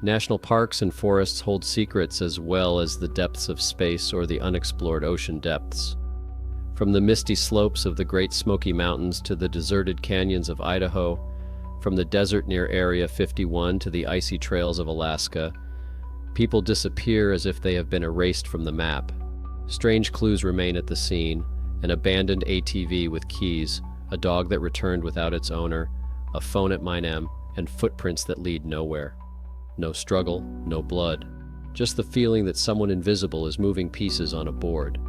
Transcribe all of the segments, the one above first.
National parks and forests hold secrets as well as the depths of space or the unexplored ocean depths. From the misty slopes of the Great Smoky Mountains to the deserted canyons of Idaho, from the desert near Area 51 to the icy trails of Alaska, people disappear as if they have been erased from the map. Strange clues remain at the scene: an abandoned ATV with keys, a dog that returned without its owner, a phone at Mine M, and footprints that lead nowhere. No struggle, no blood, just the feeling that someone invisible is moving pieces on a board.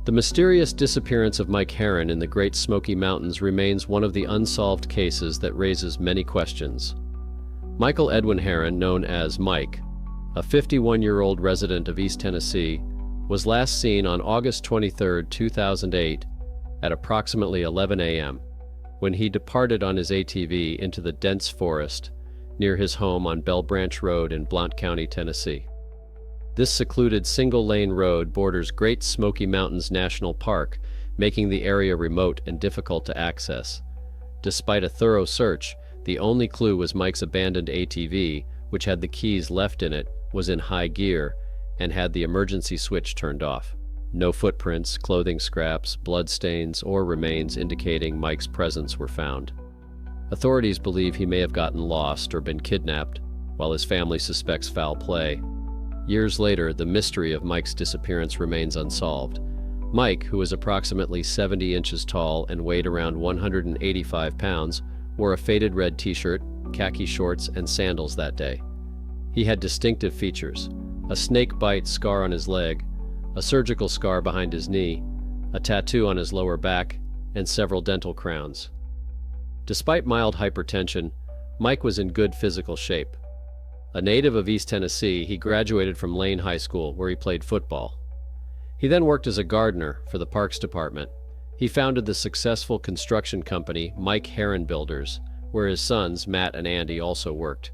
The mysterious disappearance of Mike Herren in the Great Smoky Mountains remains one of the unsolved cases that raises many questions. Michael Edwin Herren, known as Mike, a 51-year-old resident of East Tennessee, was last seen on August 23, 2008, at approximately 11 a.m., when he departed on his ATV into the dense forest near his home on Bell Branch Road in Blount County, Tennessee. This secluded single-lane road borders Great Smoky Mountains National Park, making the area remote and difficult to access. Despite a thorough search, the only clue was Mike's abandoned ATV, which had the keys left in it, was in high gear, and had the emergency switch turned off. No footprints, clothing scraps, bloodstains, or remains indicating Mike's presence were found. Authorities believe he may have gotten lost or been kidnapped, while his family suspects foul play. Years later, the mystery of Mike's disappearance remains unsolved. Mike, who was approximately 70 inches tall and weighed around 185 pounds, wore a faded red t-shirt, khaki shorts, and sandals that day. He had distinctive features: a snake bite scar on his leg, a surgical scar behind his knee, a tattoo on his lower back, and several dental crowns. Despite mild hypertension, Mike was in good physical shape. A native of East Tennessee, he graduated from Lane High School, where he played football. He then worked as a gardener for the Parks Department. He founded the successful construction company Mike Herren Builders, where his sons, Matt and Andy, also worked.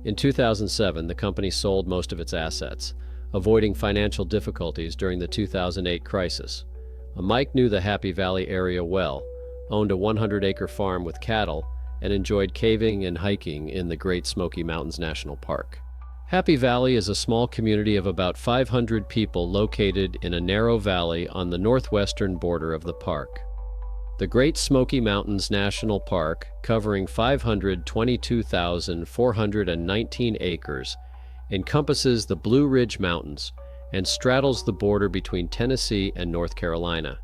In 2007, the company sold most of its assets, avoiding financial difficulties during the 2008 crisis. Mike knew the Happy Valley area well, owned a 100-acre farm with cattle, and enjoyed caving and hiking in the Great Smoky Mountains National Park. Happy Valley is a small community of about 500 people located in a narrow valley on the northwestern border of the park. The Great Smoky Mountains National Park, covering 522,419 acres, encompasses the Blue Ridge Mountains and straddles the border between Tennessee and North Carolina.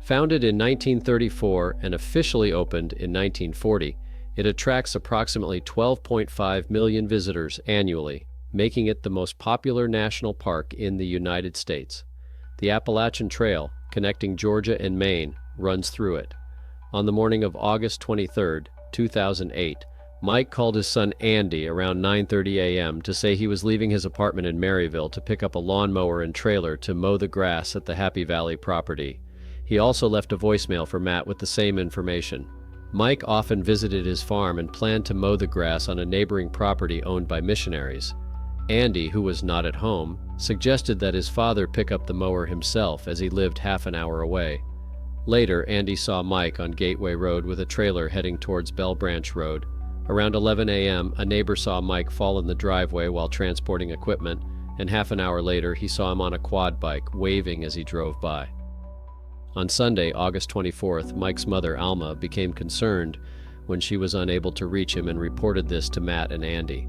Founded in 1934 and officially opened in 1940, it attracts approximately 12.5 million visitors annually, making it the most popular national park in the United States. The Appalachian Trail, connecting Georgia and Maine, runs through it. On the morning of August 23, 2008, Mike called his son Andy around 9:30 a.m. to say he was leaving his apartment in Maryville to pick up a lawnmower and trailer to mow the grass at the Happy Valley property. He also left a voicemail for Matt with the same information. Mike often visited his farm and planned to mow the grass on a neighboring property owned by missionaries. Andy, who was not at home, suggested that his father pick up the mower himself as he lived half an hour away. Later, Andy saw Mike on Gateway Road with a trailer heading towards Bell Branch Road. Around 11 a.m., a neighbor saw Mike fall in the driveway while transporting equipment, and half an hour later he saw him on a quad bike, waving as he drove by. On Sunday, August 24th, Mike's mother, Alma, became concerned when she was unable to reach him and reported this to Matt and Andy.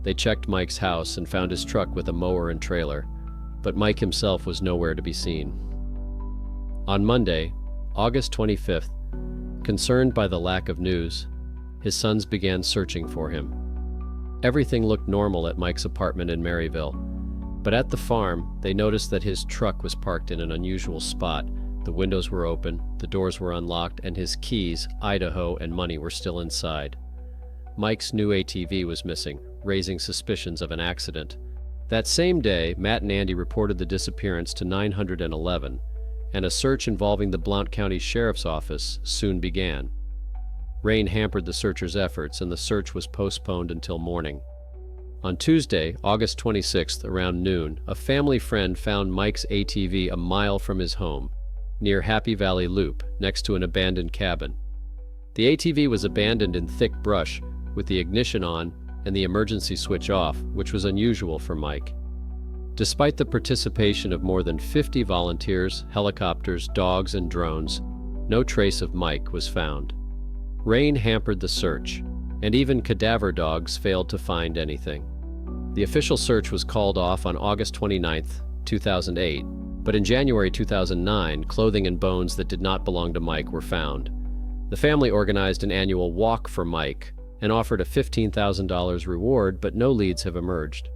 They checked Mike's house and found his truck with a mower and trailer, but Mike himself was nowhere to be seen. On Monday, August 25th, concerned by the lack of news, his sons began searching for him. Everything looked normal at Mike's apartment in Maryville, but at the farm, they noticed that his truck was parked in an unusual spot. The windows were open, the doors were unlocked, and his keys, Idaho, and money were still inside. Mike's new ATV was missing, raising suspicions of an accident. That same day, Matt and Andy reported the disappearance to 911, and a search involving the Blount County Sheriff's Office soon began. Rain hampered the searchers' efforts, and the search was postponed until morning. On Tuesday, August 26th, around noon, a family friend found Mike's ATV a mile from his home, near Happy Valley Loop, next to an abandoned cabin. The ATV was abandoned in thick brush, with the ignition on and the emergency switch off, which was unusual for Mike. Despite the participation of more than 50 volunteers, helicopters, dogs, and drones, no trace of Mike was found. Rain hampered the search, and even cadaver dogs failed to find anything. The official search was called off on August 29, 2008, but in January 2009, clothing and bones that did not belong to Mike were found. The family organized an annual walk for Mike and offered a $15,000 reward, but no leads have emerged.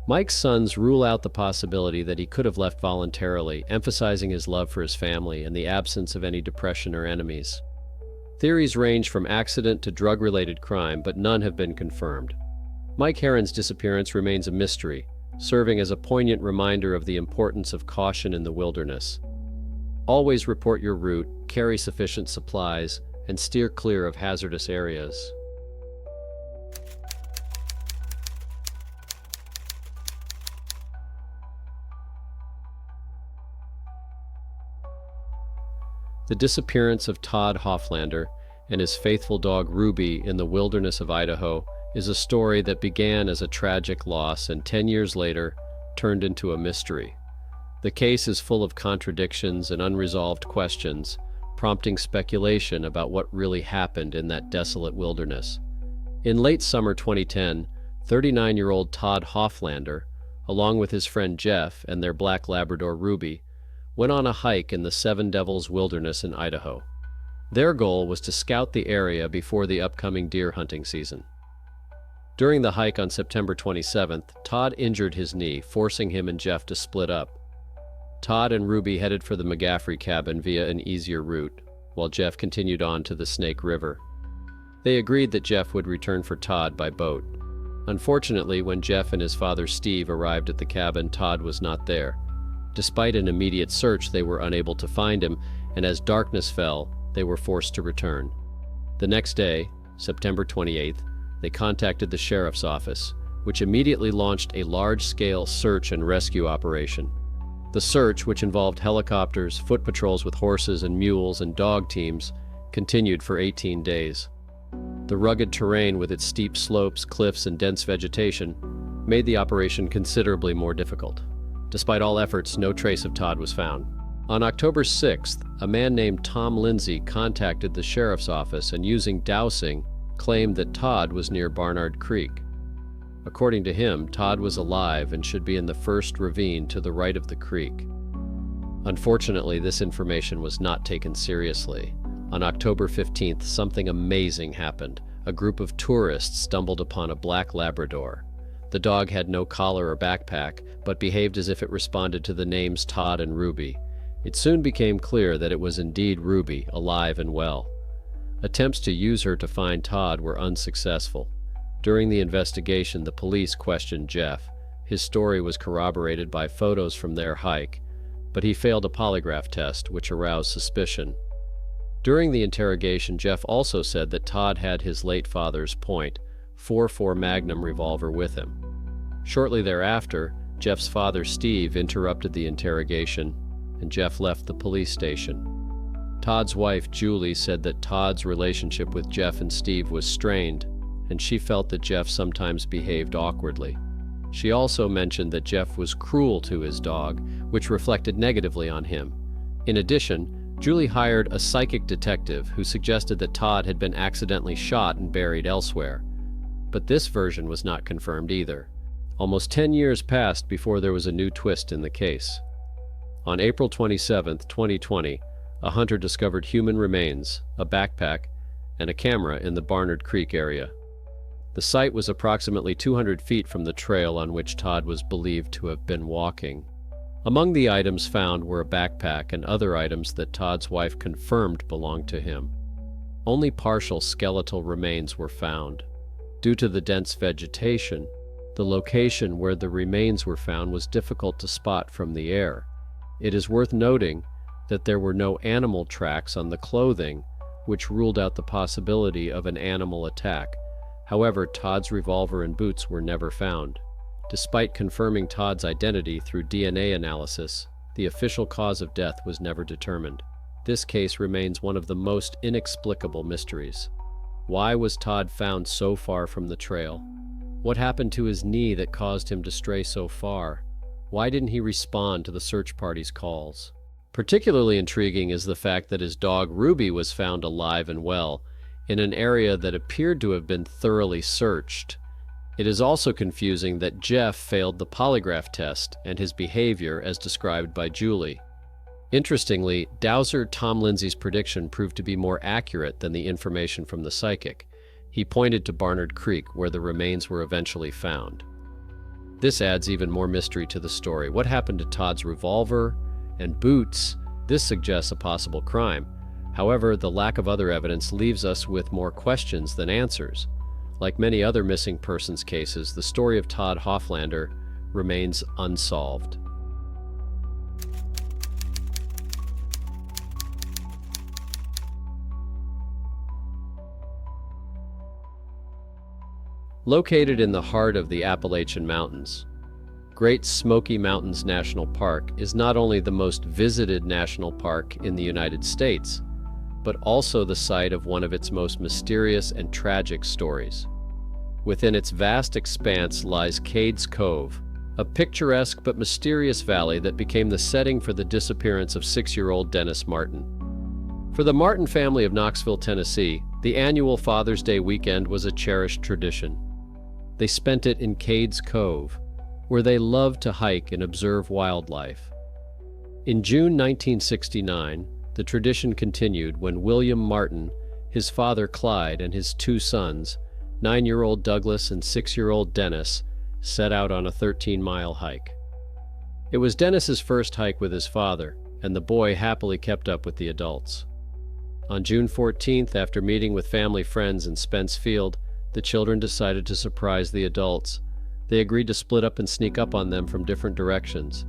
Mike's sons rule out the possibility that he could have left voluntarily, emphasizing his love for his family and the absence of any depression or enemies. Theories range from accident to drug-related crime, but none have been confirmed. Mike Herren's disappearance remains a mystery, serving as a poignant reminder of the importance of caution in the wilderness. Always report your route, carry sufficient supplies, and steer clear of hazardous areas. The disappearance of Todd Hofflander and his faithful dog Ruby in the wilderness of Idaho is a story that began as a tragic loss and 10 years later turned into a mystery. The case is full of contradictions and unresolved questions, prompting speculation about what really happened in that desolate wilderness. In late summer 2010, 39-year-old Todd Hofflander, along with his friend Jeff and their black Labrador Ruby, went on a hike in the Seven Devils Wilderness in Idaho. Their goal was to scout the area before the upcoming deer hunting season. During the hike on September 27th, Todd injured his knee, forcing him and Jeff to split up. Todd and Ruby headed for the McGaffrey cabin via an easier route, while Jeff continued on to the Snake River. They agreed that Jeff would return for Todd by boat. Unfortunately, when Jeff and his father Steve arrived at the cabin, Todd was not there. Despite an immediate search, they were unable to find him, and as darkness fell, they were forced to return. The next day, September 28th, they contacted the sheriff's office, which immediately launched a large-scale search and rescue operation. The search, which involved helicopters, foot patrols with horses and mules, and dog teams, continued for 18 days. The rugged terrain with its steep slopes, cliffs, and dense vegetation made the operation considerably more difficult. Despite all efforts, no trace of Todd was found. On October 6th, a man named Tom Lindsay contacted the sheriff's office and, using dowsing, claimed that Todd was near Barnard Creek. According to him, Todd was alive and should be in the first ravine to the right of the creek. Unfortunately, this information was not taken seriously. On October 15th, something amazing happened. A group of tourists stumbled upon a black Labrador. The dog had no collar or backpack, but behaved as if it responded to the names Todd and Ruby. It soon became clear that it was indeed Ruby, alive and well. Attempts to use her to find Todd were unsuccessful. During the investigation, the police questioned Jeff. His story was corroborated by photos from their hike, but he failed a polygraph test, which aroused suspicion. During the interrogation, Jeff also said that Todd had his late father's .44 Magnum revolver with him. Shortly thereafter, Jeff's father Steve interrupted the interrogation, and Jeff left the police station. Todd's wife Julie said that Todd's relationship with Jeff and Steve was strained, and she felt that Jeff sometimes behaved awkwardly. She also mentioned that Jeff was cruel to his dog, which reflected negatively on him. In addition, Julie hired a psychic detective who suggested that Todd had been accidentally shot and buried elsewhere. But this version was not confirmed either. Almost 10 years passed before there was a new twist in the case. On April 27, 2020, a hunter discovered human remains, a backpack, and a camera in the Barnard Creek area. The site was approximately 200 feet from the trail on which Todd was believed to have been walking. Among the items found were a backpack and other items that Todd's wife confirmed belonged to him. Only partial skeletal remains were found. Due to the dense vegetation, the location where the remains were found was difficult to spot from the air. It is worth noting that there were no animal tracks on the clothing, which ruled out the possibility of an animal attack. However, Todd's revolver and boots were never found. Despite confirming Todd's identity through DNA analysis, the official cause of death was never determined. This case remains one of the most inexplicable mysteries. Why was Todd found so far from the trail? What happened to his knee that caused him to stray so far? Why didn't he respond to the search party's calls? Particularly intriguing is the fact that his dog Ruby was found alive and well in an area that appeared to have been thoroughly searched. It is also confusing that Jeff failed the polygraph test and his behavior as described by Julie. Interestingly, Dowser Tom Lindsay's prediction proved to be more accurate than the information from the psychic. He pointed to Barnard Creek, where the remains were eventually found. This adds even more mystery to the story. What happened to Todd's revolver and boots? This suggests a possible crime. However, the lack of other evidence leaves us with more questions than answers. Like many other missing persons cases, the story of Todd Hofflander remains unsolved. Located in the heart of the Appalachian Mountains, Great Smoky Mountains National Park is not only the most visited national park in the United States, but also the site of one of its most mysterious and tragic stories. Within its vast expanse lies Cades Cove, a picturesque but mysterious valley that became the setting for the disappearance of 6-year-old Dennis Martin. For the Martin family of Knoxville, Tennessee, the annual Father's Day weekend was a cherished tradition. They spent it in Cades Cove, where they loved to hike and observe wildlife. In June 1969, the tradition continued when William Martin, his father Clyde, and his 2 sons, 9-year-old Douglas and 6-year-old Dennis, set out on a 13-mile hike. It was Dennis's first hike with his father, and the boy happily kept up with the adults. On June 14th, after meeting with family friends in Spence Field, the children decided to surprise the adults. They agreed to split up and sneak up on them from different directions.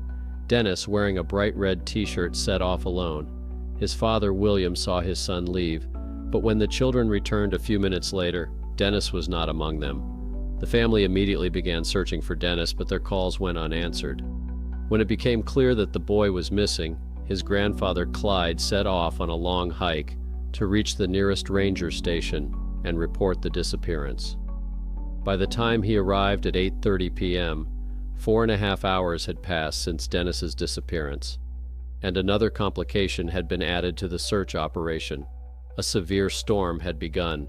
Dennis, wearing a bright red t-shirt, set off alone. His father, William, saw his son leave, but when the children returned a few minutes later, Dennis was not among them. The family immediately began searching for Dennis, but their calls went unanswered. When it became clear that the boy was missing, his grandfather Clyde set off on a long hike to reach the nearest ranger station and report the disappearance. By the time he arrived at 8:30 p.m., 4.5 hours had passed since Dennis's disappearance, and another complication had been added to the search operation. A severe storm had begun.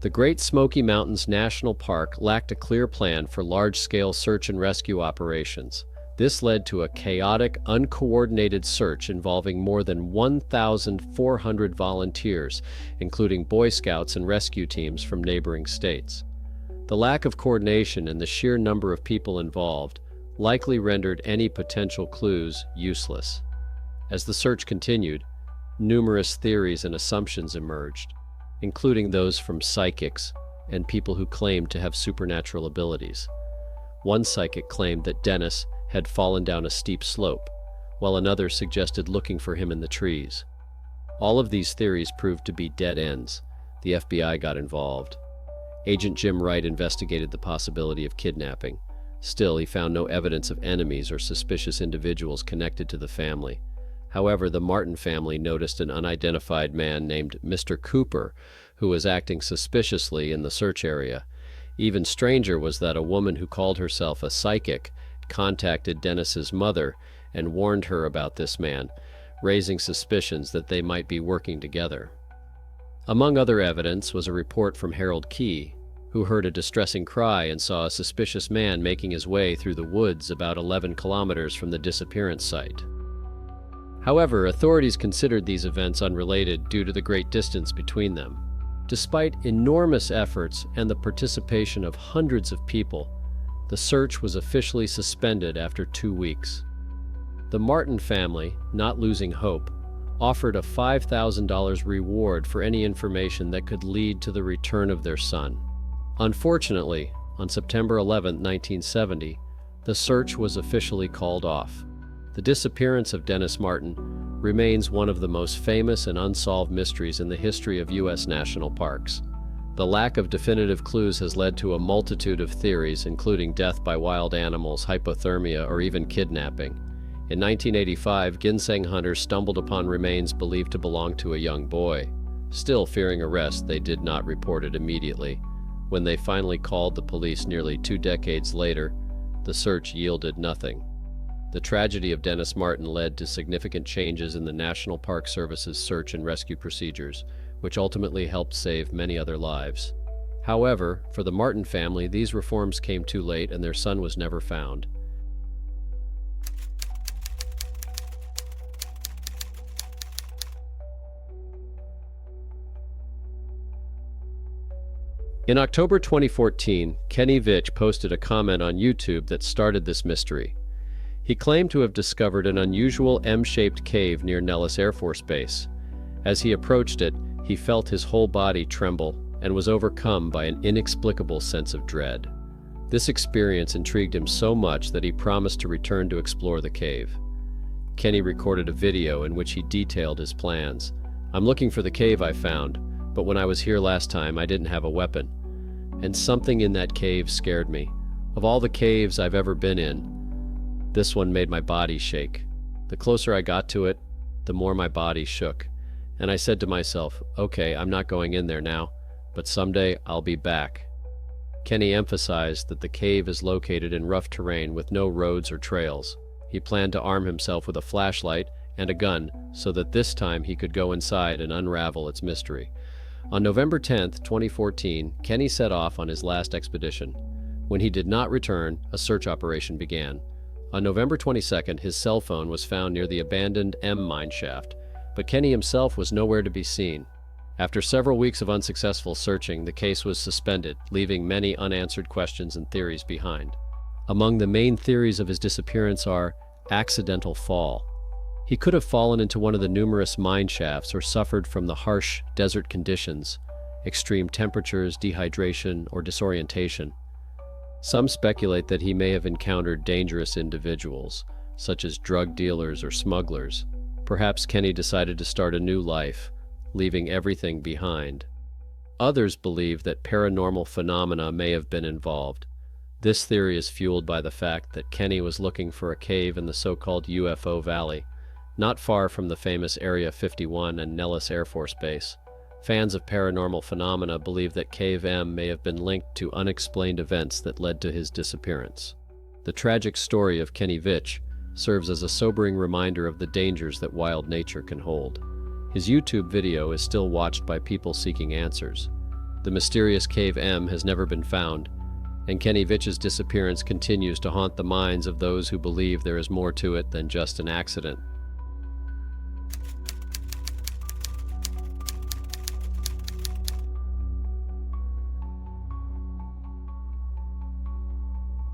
The Great Smoky Mountains National Park lacked a clear plan for large-scale search and rescue operations. This led to a chaotic, uncoordinated search involving more than 1,400 volunteers, including Boy Scouts and rescue teams from neighboring states. The lack of coordination and the sheer number of people involved likely rendered any potential clues useless. As the search continued, numerous theories and assumptions emerged, including those from psychics and people who claimed to have supernatural abilities. One psychic claimed that Dennis had fallen down a steep slope, while another suggested looking for him in the trees. All of these theories proved to be dead ends. The FBI got involved. Agent Jim Wright investigated the possibility of kidnapping. Still, he found no evidence of enemies or suspicious individuals connected to the family. However, the Martin family noticed an unidentified man named Mr. Cooper, who was acting suspiciously in the search area. Even stranger was that a woman who called herself a psychic contacted Dennis's mother and warned her about this man, raising suspicions that they might be working together. Among other evidence was a report from Harold Key, who heard a distressing cry and saw a suspicious man making his way through the woods about 11 kilometers from the disappearance site. However, authorities considered these events unrelated due to the great distance between them. Despite enormous efforts and the participation of hundreds of people, the search was officially suspended after 2 weeks. The Martin family, not losing hope, offered a $5,000 reward for any information that could lead to the return of their son. Unfortunately, on September 11, 1970, the search was officially called off. The disappearance of Dennis Martin remains one of the most famous and unsolved mysteries in the history of U.S. national parks. The lack of definitive clues has led to a multitude of theories, including death by wild animals, hypothermia, or even kidnapping. In 1985, ginseng hunters stumbled upon remains believed to belong to a young boy. Still fearing arrest, they did not report it immediately. When they finally called the police nearly 2 decades later, the search yielded nothing. The tragedy of Dennis Martin led to significant changes in the National Park Service's search and rescue procedures, which ultimately helped save many other lives. However, for the Martin family, these reforms came too late and their son was never found. In October 2014, Kenny Veach posted a comment on YouTube that started this mystery. He claimed to have discovered an unusual M-shaped cave near Nellis Air Force Base. As he approached it, he felt his whole body tremble and was overcome by an inexplicable sense of dread. This experience intrigued him so much that he promised to return to explore the cave. Kenny recorded a video in which he detailed his plans. "I'm looking for the cave I found, but when I was here last time, I didn't have a weapon. And something in that cave scared me. Of all the caves I've ever been in, this one made my body shake. The closer I got to it, the more my body shook. And I said to myself, okay, I'm not going in there now, but someday I'll be back." Kenny emphasized that the cave is located in rough terrain with no roads or trails. He planned to arm himself with a flashlight and a gun so that this time he could go inside and unravel its mystery. On November 10, 2014, Kenny set off on his last expedition. When he did not return, a search operation began. On November 22nd, his cell phone was found near the abandoned M mine shaft, but Kenny himself was nowhere to be seen. After several weeks of unsuccessful searching, the case was suspended, leaving many unanswered questions and theories behind. Among the main theories of his disappearance are accidental fall. He could have fallen into one of the numerous mine shafts or suffered from the harsh desert conditions, extreme temperatures, dehydration, or disorientation. Some speculate that he may have encountered dangerous individuals, such as drug dealers or smugglers. Perhaps Kenny decided to start a new life, leaving everything behind. Others believe that paranormal phenomena may have been involved. This theory is fueled by the fact that Kenny was looking for a cave in the so-called UFO Valley, not far from the famous Area 51 and Nellis Air Force Base. Fans of paranormal phenomena believe that Cave M may have been linked to unexplained events that led to his disappearance. The tragic story of Kenny Veach serves as a sobering reminder of the dangers that wild nature can hold. His YouTube video is still watched by people seeking answers. The mysterious Cave M has never been found, and Kenny Veach's disappearance continues to haunt the minds of those who believe there is more to it than just an accident.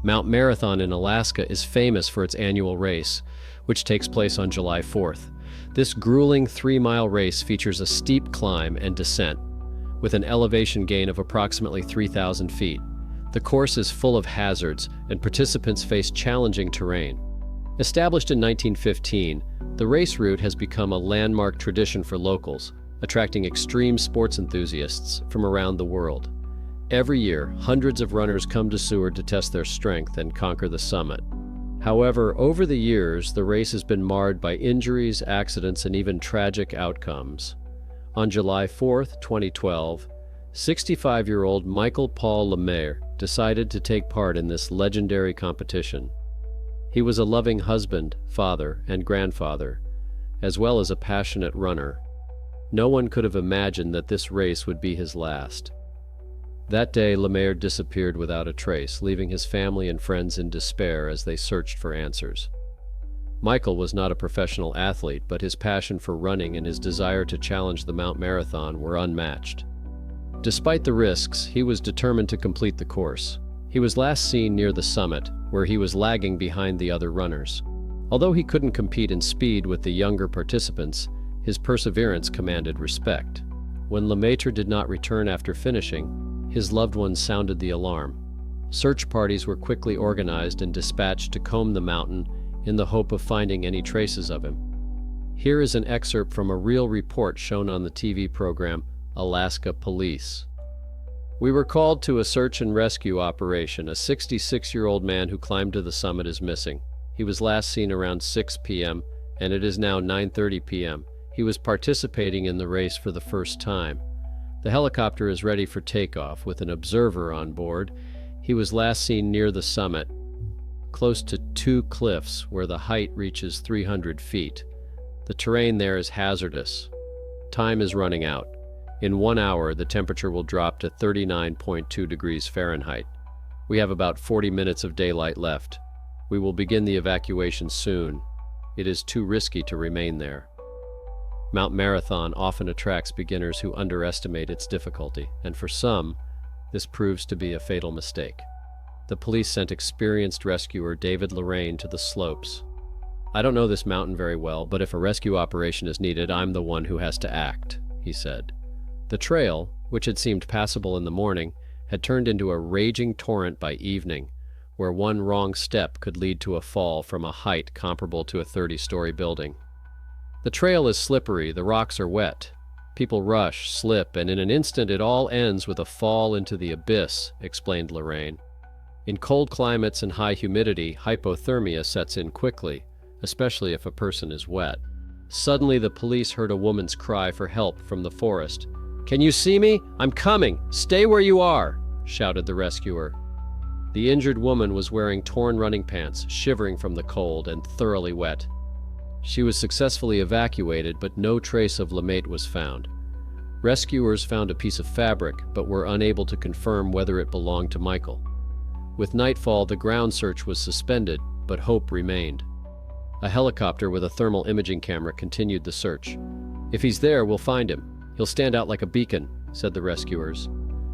Mount Marathon in Alaska is famous for its annual race, which takes place on July 4th. This grueling 3-mile race features a steep climb and descent, with an elevation gain of approximately 3,000 feet. The course is full of hazards, and participants face challenging terrain. Established in 1915, the race route has become a landmark tradition for locals, attracting extreme sports enthusiasts from around the world. Every year, hundreds of runners come to Seward to test their strength and conquer the summit. However, over the years, the race has been marred by injuries, accidents, and even tragic outcomes. On July 4, 2012, 65-year-old Michael Paul LaMatre decided to take part in this legendary competition. He was a loving husband, father, and grandfather, as well as a passionate runner. No one could have imagined that this race would be his last. That day, LaMatre disappeared without a trace, leaving his family and friends in despair as they searched for answers. Michael was not a professional athlete, but his passion for running and his desire to challenge the Mount Marathon were unmatched. Despite the risks, he was determined to complete the course. He was last seen near the summit, where he was lagging behind the other runners. Although he couldn't compete in speed with the younger participants, his perseverance commanded respect. When LaMatre did not return after finishing, his loved ones sounded the alarm. Search parties were quickly organized and dispatched to comb the mountain in the hope of finding any traces of him. Here is an excerpt from a real report shown on the TV program Alaska Police. We were called to a search and rescue operation. A 66-year-old man who climbed to the summit is missing. He was last seen around 6 p.m., and it is now 9:30 p.m. He was participating in the race for the first time. The helicopter is ready for takeoff with an observer on board. He was last seen near the summit, close to two cliffs where the height reaches 300 feet. The terrain there is hazardous. Time is running out. In 1 hour, the temperature will drop to 39.2 degrees Fahrenheit. We have about 40 minutes of daylight left. We will begin the evacuation soon. It is too risky to remain there. Mount Marathon often attracts beginners who underestimate its difficulty, and for some, this proves to be a fatal mistake. The police sent experienced rescuer David Lorraine to the slopes. "I don't know this mountain very well, but if a rescue operation is needed, I'm the one who has to act," he said. The trail, which had seemed passable in the morning, had turned into a raging torrent by evening, where one wrong step could lead to a fall from a height comparable to a 30-story building. The trail is slippery, the rocks are wet. People rush, slip, and in an instant it all ends with a fall into the abyss, explained Lorraine. In cold climates and high humidity, hypothermia sets in quickly, especially if a person is wet. Suddenly the police heard a woman's cry for help from the forest. "Can you see me? I'm coming! Stay where you are!" shouted the rescuer. The injured woman was wearing torn running pants, shivering from the cold and thoroughly wet. She was successfully evacuated, but no trace of LaMatre was found. Rescuers found a piece of fabric, but were unable to confirm whether it belonged to Michael. With nightfall, the ground search was suspended, but hope remained. A helicopter with a thermal imaging camera continued the search. "If he's there, we'll find him. He'll stand out like a beacon," said the rescuers.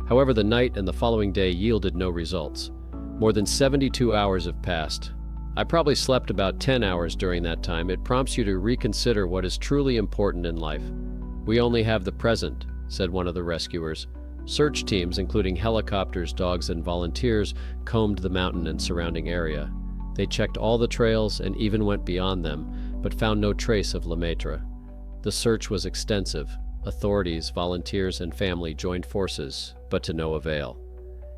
However, the night and the following day yielded no results. More than 72 hours have passed. I probably slept about 10 hours during that time. It prompts you to reconsider what is truly important in life. "We only have the present," said one of the rescuers. Search teams, including helicopters, dogs, and volunteers, combed the mountain and surrounding area. They checked all the trails and even went beyond them, but found no trace of LaMatre. The search was extensive. Authorities, volunteers, and family joined forces, but to no avail.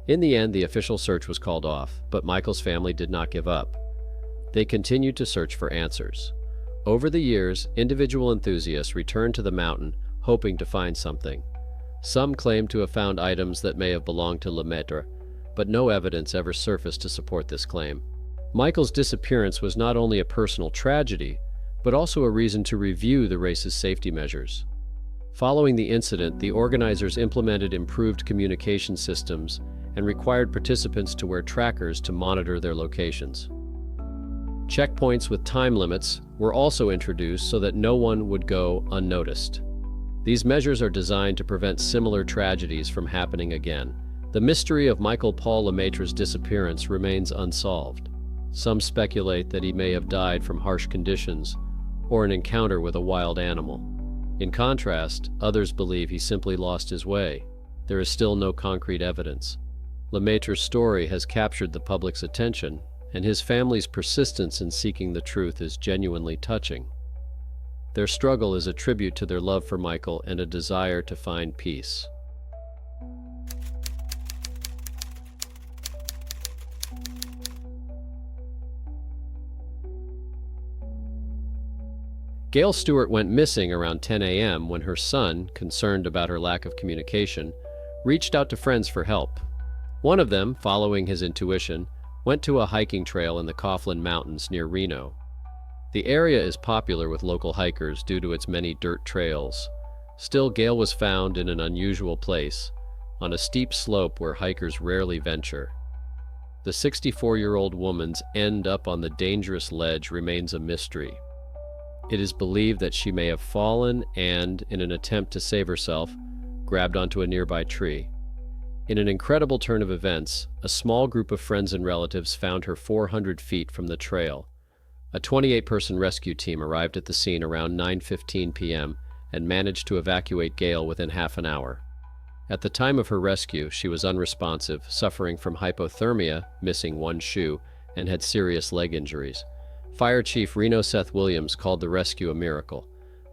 In the end, the official search was called off, but Michael's family did not give up. They continued to search for answers. Over the years, individual enthusiasts returned to the mountain, hoping to find something. Some claimed to have found items that may have belonged to LaMatre, but no evidence ever surfaced to support this claim. Michael's disappearance was not only a personal tragedy, but also a reason to review the race's safety measures. Following the incident, the organizers implemented improved communication systems and required participants to wear trackers to monitor their locations. Checkpoints with time limits were also introduced so that no one would go unnoticed. These measures are designed to prevent similar tragedies from happening again. The mystery of Michael Paul LaMatre's disappearance remains unsolved. Some speculate that he may have died from harsh conditions or an encounter with a wild animal. In contrast, others believe he simply lost his way. There is still no concrete evidence. LaMatre's story has captured the public's attention, and his family's persistence in seeking the truth is genuinely touching. Their struggle is a tribute to their love for Michael and a desire to find peace. Gail Stewart went missing around 10 a.m. when her son, concerned about her lack of communication, reached out to friends for help. One of them, following his intuition, went to a hiking trail in the Coughlin Mountains near Reno. The area is popular with local hikers due to its many dirt trails. Still, Gail was found in an unusual place, on a steep slope where hikers rarely venture. The 64-year-old woman's end up on the dangerous ledge remains a mystery. It is believed that she may have fallen and, in an attempt to save herself, grabbed onto a nearby tree. In an incredible turn of events, a small group of friends and relatives found her 400 feet from the trail. A 28-person rescue team arrived at the scene around 9:15 p.m. and managed to evacuate Gail within half an hour. At the time of her rescue, she was unresponsive, suffering from hypothermia, missing one shoe, and had serious leg injuries. Fire Chief Reno Seth Williams called the rescue a miracle.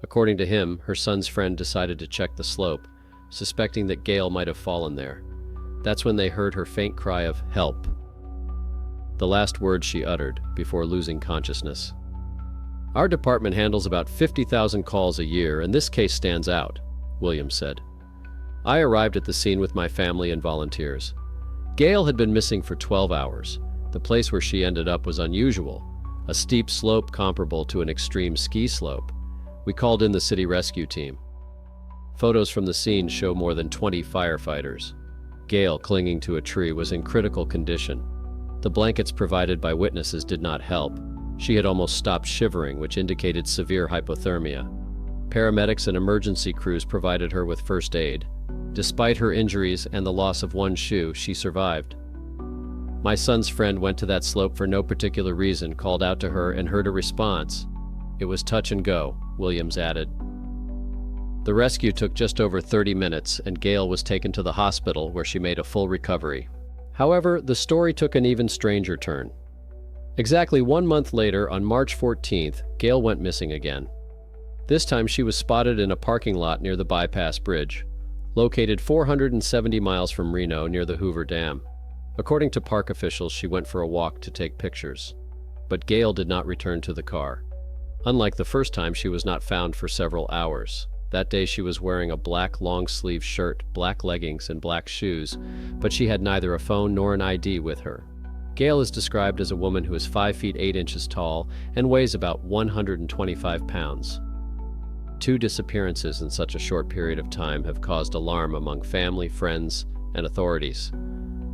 According to him, her son's friend decided to check the slope, suspecting that Gail might have fallen there. That's when they heard her faint cry of "help," the last words she uttered before losing consciousness. "Our department handles about 50,000 calls a year, and this case stands out," Williams said. "I arrived at the scene with my family and volunteers. Gail had been missing for 12 hours. The place where she ended up was unusual, a steep slope comparable to an extreme ski slope. We called in the city rescue team. Photos from the scene show more than 20 firefighters. Gail, clinging to a tree, was in critical condition. The blankets provided by witnesses did not help. She had almost stopped shivering, which indicated severe hypothermia. Paramedics and emergency crews provided her with first aid. Despite her injuries and the loss of one shoe, she survived. My son's friend went to that slope for no particular reason, called out to her, and heard a response. It was touch and go," Williams added. The rescue took just over 30 minutes, and Gail was taken to the hospital where she made a full recovery. However, the story took an even stranger turn. Exactly 1 month later, on March 14th, Gail went missing again. This time she was spotted in a parking lot near the bypass bridge, located 470 miles from Reno near the Hoover Dam. According to park officials, she went for a walk to take pictures. But Gail did not return to the car. Unlike the first time, she was not found for several hours. That day she was wearing a black long-sleeve shirt, black leggings, and black shoes, but she had neither a phone nor an ID with her. Gail is described as a woman who is 5 feet 8 inches tall and weighs about 125 pounds. 2 disappearances in such a short period of time have caused alarm among family, friends, and authorities.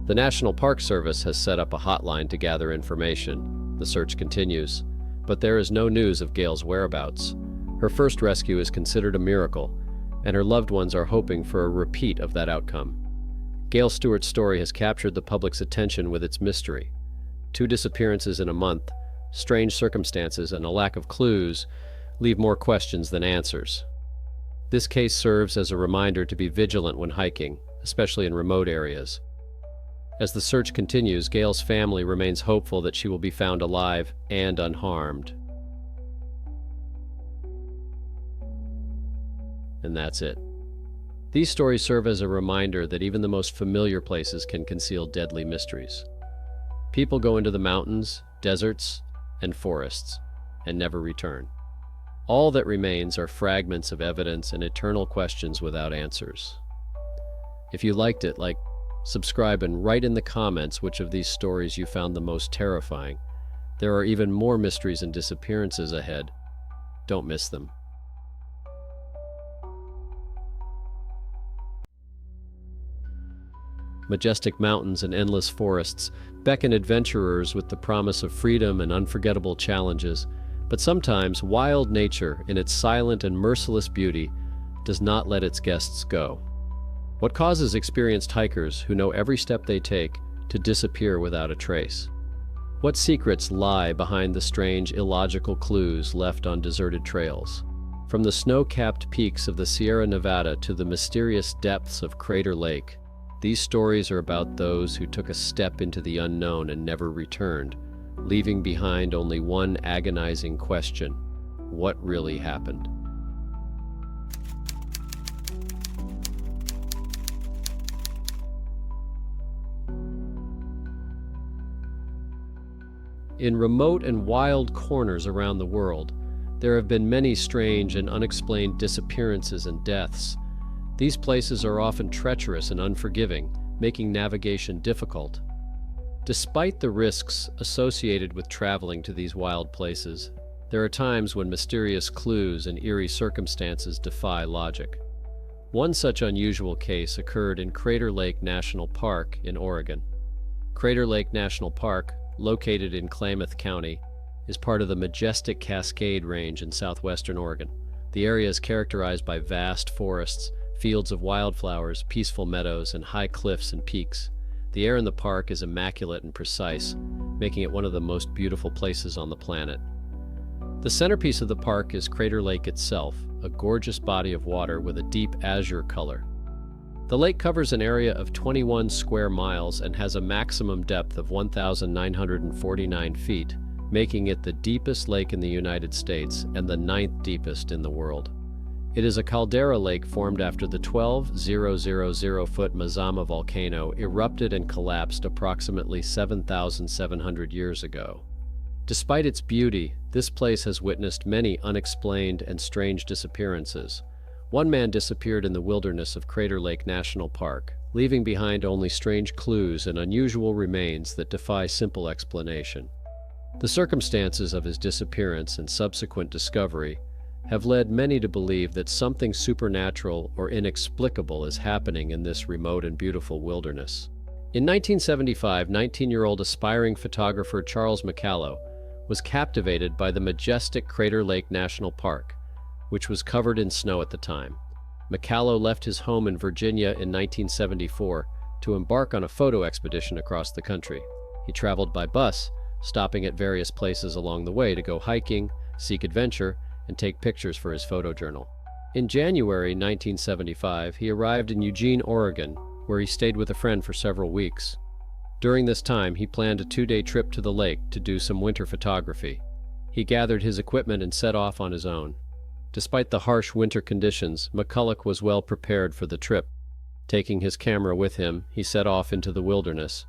The National Park Service has set up a hotline to gather information. The search continues, but there is no news of Gail's whereabouts. Her first rescue is considered a miracle, and her loved ones are hoping for a repeat of that outcome. Gail Stewart's story has captured the public's attention with its mystery. 2 disappearances in a month, strange circumstances, and a lack of clues leave more questions than answers. This case serves as a reminder to be vigilant when hiking, especially in remote areas. As the search continues, Gail's family remains hopeful that she will be found alive and unharmed. And that's it. These stories serve as a reminder that even the most familiar places can conceal deadly mysteries. People go into the mountains, deserts, and forests, and never return. All that remains are fragments of evidence and eternal questions without answers. If you liked it, subscribe, and write in the comments which of these stories you found the most terrifying. There are even more mysteries and disappearances ahead. Don't miss them. Majestic mountains and endless forests beckon adventurers with the promise of freedom and unforgettable challenges, but sometimes wild nature, in its silent and merciless beauty, does not let its guests go. What causes experienced hikers, who know every step they take, to disappear without a trace? What secrets lie behind the strange, illogical clues left on deserted trails? From the snow-capped peaks of the Sierra Nevada to the mysterious depths of Crater Lake, these stories are about those who took a step into the unknown and never returned, leaving behind only one agonizing question: what really happened? In remote and wild corners around the world, there have been many strange and unexplained disappearances and deaths. These places are often treacherous and unforgiving, making navigation difficult. Despite the risks associated with traveling to these wild places, there are times when mysterious clues and eerie circumstances defy logic. One such unusual case occurred in Crater Lake National Park in Oregon. Crater Lake National Park, located in Klamath County, is part of the majestic Cascade Range in southwestern Oregon. The area is characterized by vast forests, fields of wildflowers, peaceful meadows, and high cliffs and peaks. The air in the park is immaculate and precise, making it one of the most beautiful places on the planet. The centerpiece of the park is Crater Lake itself, a gorgeous body of water with a deep azure color. The lake covers an area of 21 square miles and has a maximum depth of 1,949 feet, making it the deepest lake in the United States and the 9th deepest in the world. It is a caldera lake formed after the 12,000-foot Mazama volcano erupted and collapsed approximately 7,700 years ago. Despite its beauty, this place has witnessed many unexplained and strange disappearances. One man disappeared in the wilderness of Crater Lake National Park, leaving behind only strange clues and unusual remains that defy simple explanation. The circumstances of his disappearance and subsequent discovery have led many to believe that something supernatural or inexplicable is happening in this remote and beautiful wilderness. In 1975, 19-year-old aspiring photographer Charles McCullough was captivated by the majestic Crater Lake National Park, which was covered in snow at the time. McCullough left his home in Virginia in 1974 to embark on a photo expedition across the country. He traveled by bus, stopping at various places along the way to go hiking, seek adventure, and take pictures for his photojournal. In January 1975, he arrived in Eugene, Oregon, where he stayed with a friend for several weeks. During this time, he planned a 2-day trip to the lake to do some winter photography. He gathered his equipment and set off on his own. Despite the harsh winter conditions, McCullough was well prepared for the trip. Taking his camera with him, he set off into the wilderness.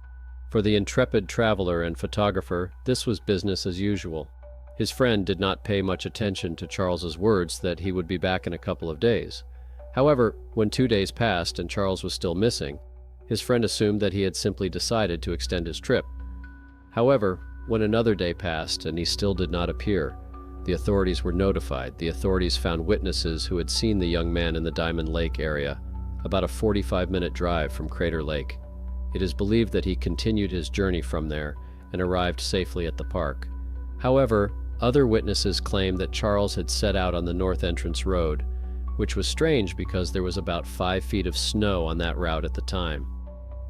For the intrepid traveler and photographer, this was business as usual. His friend did not pay much attention to Charles's words that he would be back in a couple of days. However, when 2 days passed and Charles was still missing, his friend assumed that he had simply decided to extend his trip. However, when another day passed and he still did not appear, the authorities were notified. The authorities found witnesses who had seen the young man in the Diamond Lake area, about a 45-minute drive from Crater Lake. It is believed that he continued his journey from there and arrived safely at the park. However, other witnesses claimed that Charles had set out on the North Entrance Road, which was strange because there was about 5 feet of snow on that route at the time.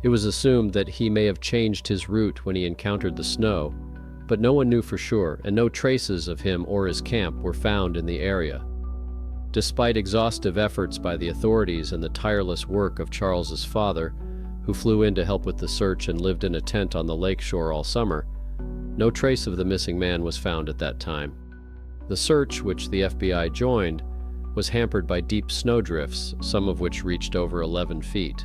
It was assumed that he may have changed his route when he encountered the snow, but no one knew for sure, and no traces of him or his camp were found in the area. Despite exhaustive efforts by the authorities and the tireless work of Charles's father, who flew in to help with the search and lived in a tent on the lake shore all summer, no trace of the missing man was found at that time. The search, which the FBI joined, was hampered by deep snowdrifts, some of which reached over 11 feet.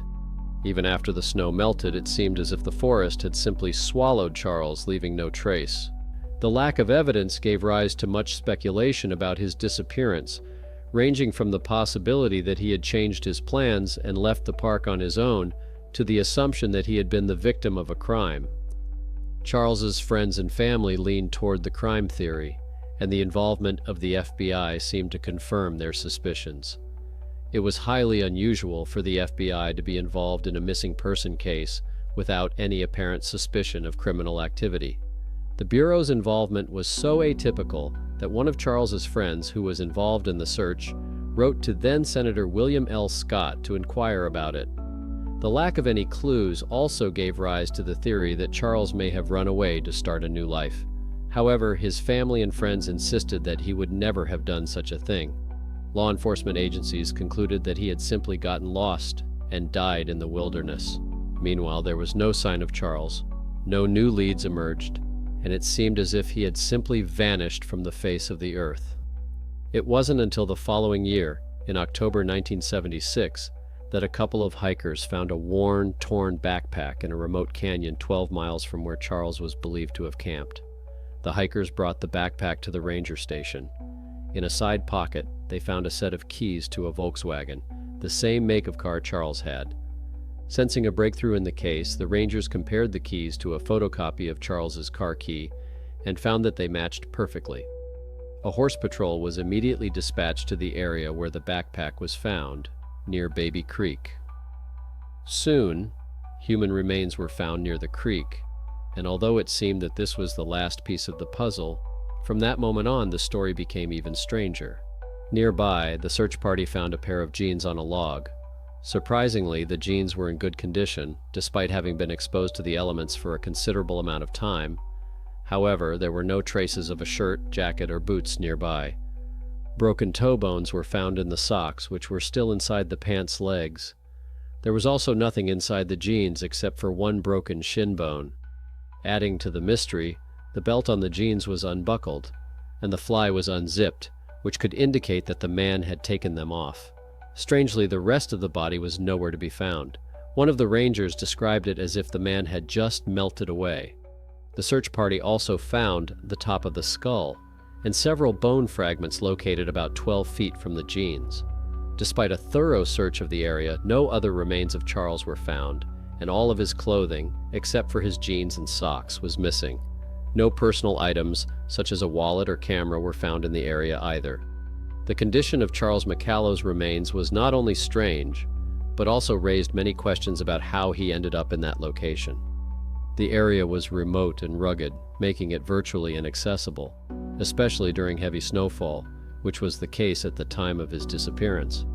Even after the snow melted, it seemed as if the forest had simply swallowed Charles, leaving no trace. The lack of evidence gave rise to much speculation about his disappearance, ranging from the possibility that he had changed his plans and left the park on his own to the assumption that he had been the victim of a crime. Charles's friends and family leaned toward the crime theory, and the involvement of the FBI seemed to confirm their suspicions. It was highly unusual for the FBI to be involved in a missing person case without any apparent suspicion of criminal activity. The Bureau's involvement was so atypical that one of Charles's friends, who was involved in the search, wrote to then-Senator William L. Scott to inquire about it. The lack of any clues also gave rise to the theory that Charles may have run away to start a new life. However, his family and friends insisted that he would never have done such a thing. Law enforcement agencies concluded that he had simply gotten lost and died in the wilderness. Meanwhile, there was no sign of Charles, no new leads emerged, and it seemed as if he had simply vanished from the face of the earth. It wasn't until the following year, in October 1976, that a couple of hikers found a worn, torn backpack in a remote canyon 12 miles from where Charles was believed to have camped. The hikers brought the backpack to the ranger station. In a side pocket, they found a set of keys to a Volkswagen, the same make of car Charles had. Sensing a breakthrough in the case, the Rangers compared the keys to a photocopy of Charles's car key and found that they matched perfectly. A horse patrol was immediately dispatched to the area where the backpack was found, near Baby Creek. Soon, human remains were found near the creek, and although it seemed that this was the last piece of the puzzle, from that moment on the story became even stranger. Nearby, the search party found a pair of jeans on a log. Surprisingly, the jeans were in good condition, despite having been exposed to the elements for a considerable amount of time. However, there were no traces of a shirt, jacket, or boots nearby. Broken toe bones were found in the socks, which were still inside the pants' legs. There was also nothing inside the jeans except for one broken shin bone. Adding to the mystery, the belt on the jeans was unbuckled, and the fly was unzipped, which could indicate that the man had taken them off. Strangely, the rest of the body was nowhere to be found. One of the rangers described it as if the man had just melted away. The search party also found the top of the skull and several bone fragments located about 12 feet from the jeans. Despite a thorough search of the area, no other remains of Charles were found, and all of his clothing, except for his jeans and socks, was missing. No personal items, such as a wallet or camera, were found in the area either. The condition of Charles McCullough's remains was not only strange, but also raised many questions about how he ended up in that location. The area was remote and rugged, making it virtually inaccessible, especially during heavy snowfall, which was the case at the time of his disappearance.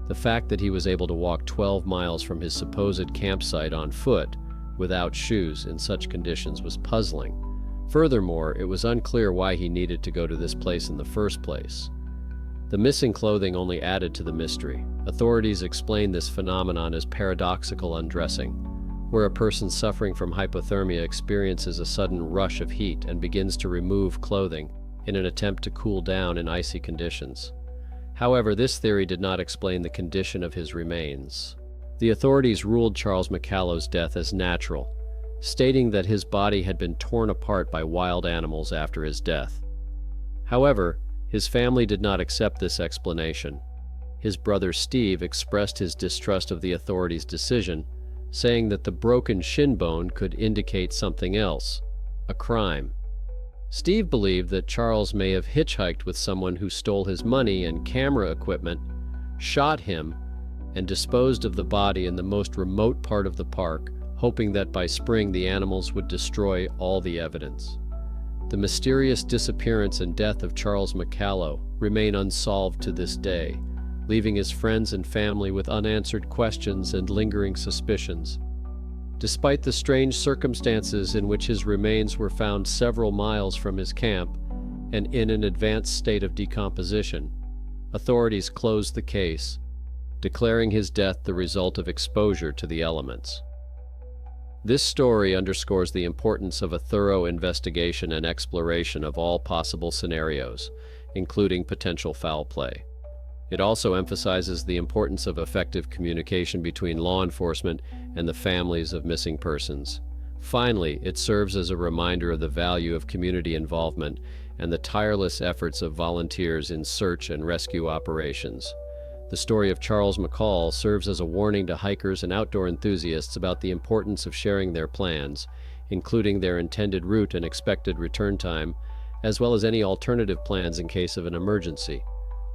The fact that he was able to walk 12 miles from his supposed campsite on foot without shoes in such conditions was puzzling. Furthermore, it was unclear why he needed to go to this place in the first place. The missing clothing only added to the mystery. Authorities explained this phenomenon as paradoxical undressing, where a person suffering from hypothermia experiences a sudden rush of heat and begins to remove clothing in an attempt to cool down in icy conditions. However, this theory did not explain the condition of his remains. The authorities ruled Charles McCullough's death as natural, stating that his body had been torn apart by wild animals after his death. However, his family did not accept this explanation. His brother Steve expressed his distrust of the authorities' decision, saying that the broken shin bone could indicate something else, a crime. Steve believed that Charles may have hitchhiked with someone who stole his money and camera equipment, shot him, and disposed of the body in the most remote part of the park, hoping that by spring the animals would destroy all the evidence. The mysterious disappearance and death of Charles McCullough remain unsolved to this day, leaving his friends and family with unanswered questions and lingering suspicions. Despite the strange circumstances in which his remains were found several miles from his camp and in an advanced state of decomposition, authorities closed the case, declaring his death the result of exposure to the elements. This story underscores the importance of a thorough investigation and exploration of all possible scenarios, including potential foul play. It also emphasizes the importance of effective communication between law enforcement and the families of missing persons. Finally, it serves as a reminder of the value of community involvement and the tireless efforts of volunteers in search and rescue operations. The story of Charles McCullough serves as a warning to hikers and outdoor enthusiasts about the importance of sharing their plans, including their intended route and expected return time, as well as any alternative plans in case of an emergency.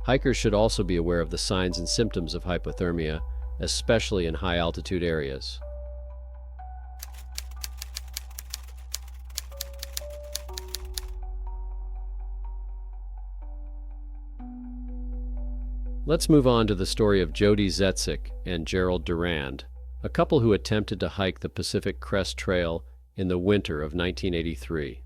Hikers should also be aware of the signs and symptoms of hypothermia, especially in high-altitude areas. Let's move on to the story of Jody Zechik and Gerald Duran, a couple who attempted to hike the Pacific Crest Trail in the winter of 1983.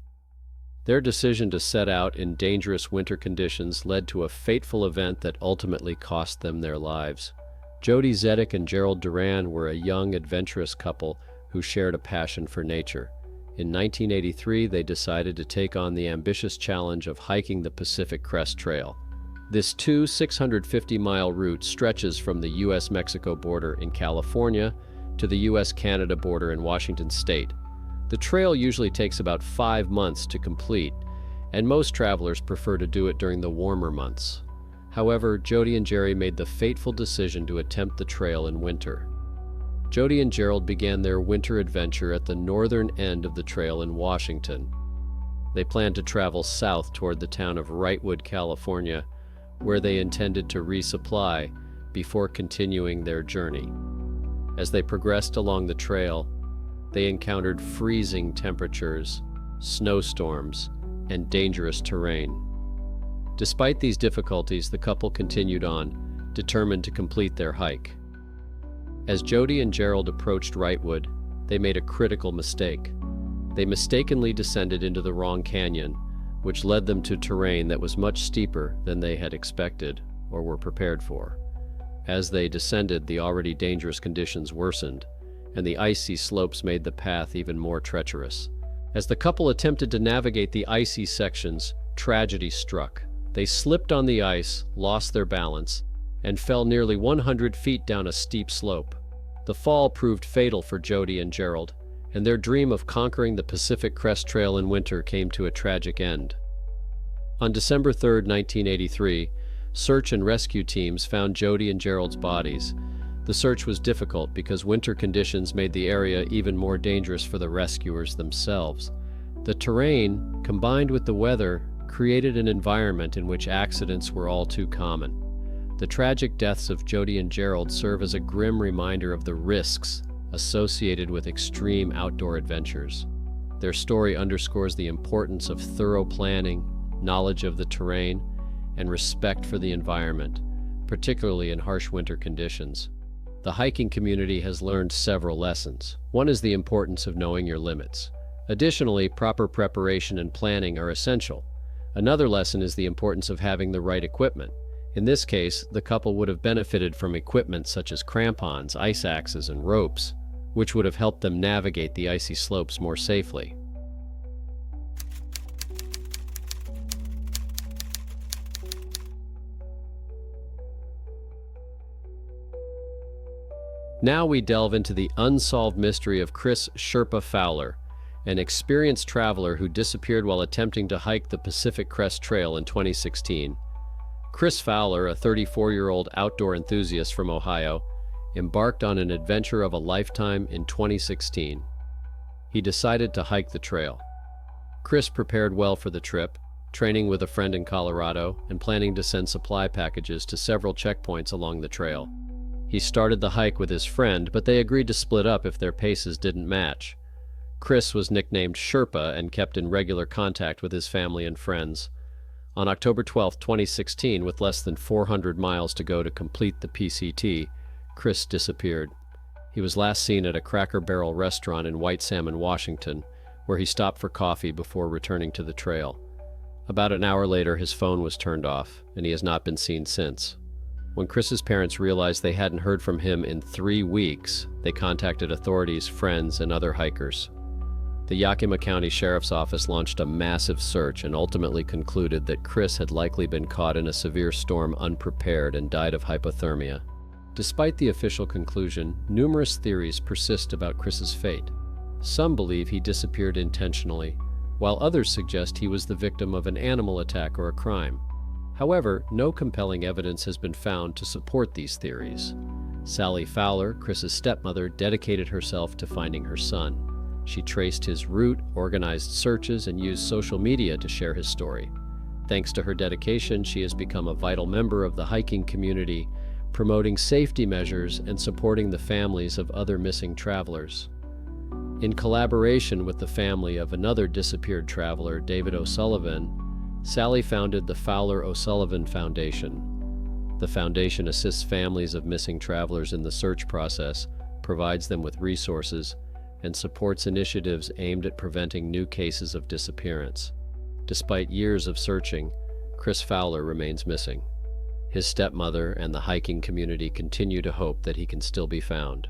Their decision to set out in dangerous winter conditions led to a fateful event that ultimately cost them their lives. Jody Zechik and Gerald Duran were a young, adventurous couple who shared a passion for nature. In 1983, they decided to take on the ambitious challenge of hiking the Pacific Crest Trail. This 650-mile route stretches from the U.S.-Mexico border in California to the U.S.-Canada border in Washington state. The trail usually takes about 5 months to complete, and most travelers prefer to do it during the warmer months. However, Jody and Jerry made the fateful decision to attempt the trail in winter. Jody and Gerald began their winter adventure at the northern end of the trail in Washington. They planned to travel south toward the town of Wrightwood, California, where they intended to resupply before continuing their journey. As they progressed along the trail, they encountered freezing temperatures, snowstorms, and dangerous terrain. Despite these difficulties, the couple continued on, determined to complete their hike. As Jody and Gerald approached Wrightwood, they made a critical mistake. They mistakenly descended into the wrong canyon, which led them to terrain that was much steeper than they had expected or were prepared for. As they descended, the already dangerous conditions worsened, and the icy slopes made the path even more treacherous. As the couple attempted to navigate the icy sections, tragedy struck. They slipped on the ice, lost their balance, and fell nearly 100 feet down a steep slope. The fall proved fatal for Jody and Gerald, and their dream of conquering the Pacific Crest Trail in winter came to a tragic end. On December 3, 1983, search and rescue teams found Jody and Gerald's bodies. The search was difficult because winter conditions made the area even more dangerous for the rescuers themselves. The terrain, combined with the weather, created an environment in which accidents were all too common. The tragic deaths of Jody and Gerald serve as a grim reminder of the risks associated with extreme outdoor adventures. Their story underscores the importance of thorough planning, knowledge of the terrain, and respect for the environment, particularly in harsh winter conditions. The hiking community has learned several lessons. One is the importance of knowing your limits. Additionally, proper preparation and planning are essential. Another lesson is the importance of having the right equipment. In this case, the couple would have benefited from equipment such as crampons, ice axes, and ropes, which would have helped them navigate the icy slopes more safely. Now we delve into the unsolved mystery of Chris Sherpa Fowler, an experienced traveler who disappeared while attempting to hike the Pacific Crest Trail in 2016. Chris Fowler, a 34-year-old outdoor enthusiast from Ohio, embarked on an adventure of a lifetime in 2016. He decided to hike the trail. Chris prepared well for the trip, training with a friend in Colorado and planning to send supply packages to several checkpoints along the trail. He started the hike with his friend, but they agreed to split up if their paces didn't match. Chris was nicknamed Sherpa and kept in regular contact with his family and friends. On October 12, 2016, with less than 400 miles to go to complete the PCT, Chris disappeared. He was last seen at a Cracker Barrel restaurant in White Salmon, Washington, where he stopped for coffee before returning to the trail. About an hour later, his phone was turned off, and he has not been seen since. When Chris's parents realized they hadn't heard from him in 3 weeks, they contacted authorities, friends, and other hikers. The Yakima County Sheriff's Office launched a massive search and ultimately concluded that Chris had likely been caught in a severe storm unprepared and died of hypothermia. Despite the official conclusion, numerous theories persist about Chris's fate. Some believe he disappeared intentionally, while others suggest he was the victim of an animal attack or a crime. However, no compelling evidence has been found to support these theories. Sally Fowler, Chris's stepmother, dedicated herself to finding her son. She traced his route, organized searches, and used social media to share his story. Thanks to her dedication, she has become a vital member of the hiking community, promoting safety measures and supporting the families of other missing travelers. In collaboration with the family of another disappeared traveler, David O'Sullivan, Sally founded the Fowler O'Sullivan Foundation. The foundation assists families of missing travelers in the search process, provides them with resources, and supports initiatives aimed at preventing new cases of disappearance. Despite years of searching, Chris Fowler remains missing. His stepmother and the hiking community continue to hope that he can still be found.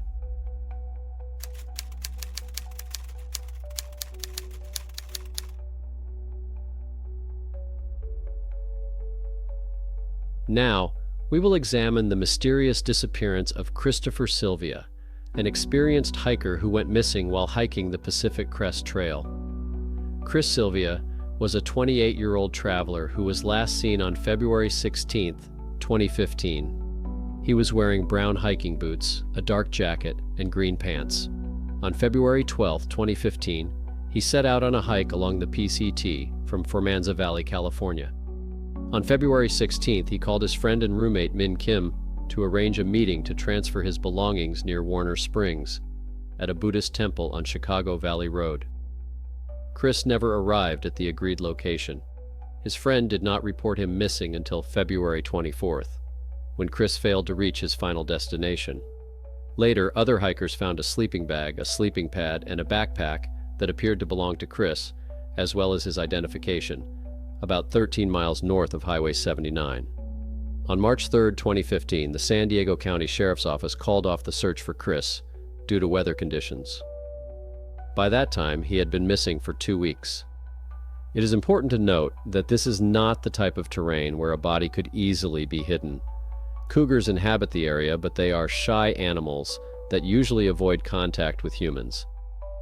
Now, we will examine the mysterious disappearance of Christopher Sylvia, an experienced hiker who went missing while hiking the Pacific Crest Trail. Chris Sylvia was a 28-year-old traveler who was last seen on February 16, 2015. He was wearing brown hiking boots, a dark jacket, and green pants. On February 12, 2015, he set out on a hike along the PCT from Formanza Valley, California. On February 16th, he called his friend and roommate Min Kim to arrange a meeting to transfer his belongings near Warner Springs, at a Buddhist temple on Chicago Valley Road. Chris never arrived at the agreed location. His friend did not report him missing until February 24th, when Chris failed to reach his final destination. Later, other hikers found a sleeping bag, a sleeping pad, and a backpack that appeared to belong to Chris, as well as his identification, about 13 miles north of Highway 79. On March 3, 2015, the San Diego County Sheriff's Office called off the search for Chris due to weather conditions. By that time, he had been missing for 2 weeks. It is important to note that this is not the type of terrain where a body could easily be hidden. Cougars inhabit the area, but they are shy animals that usually avoid contact with humans.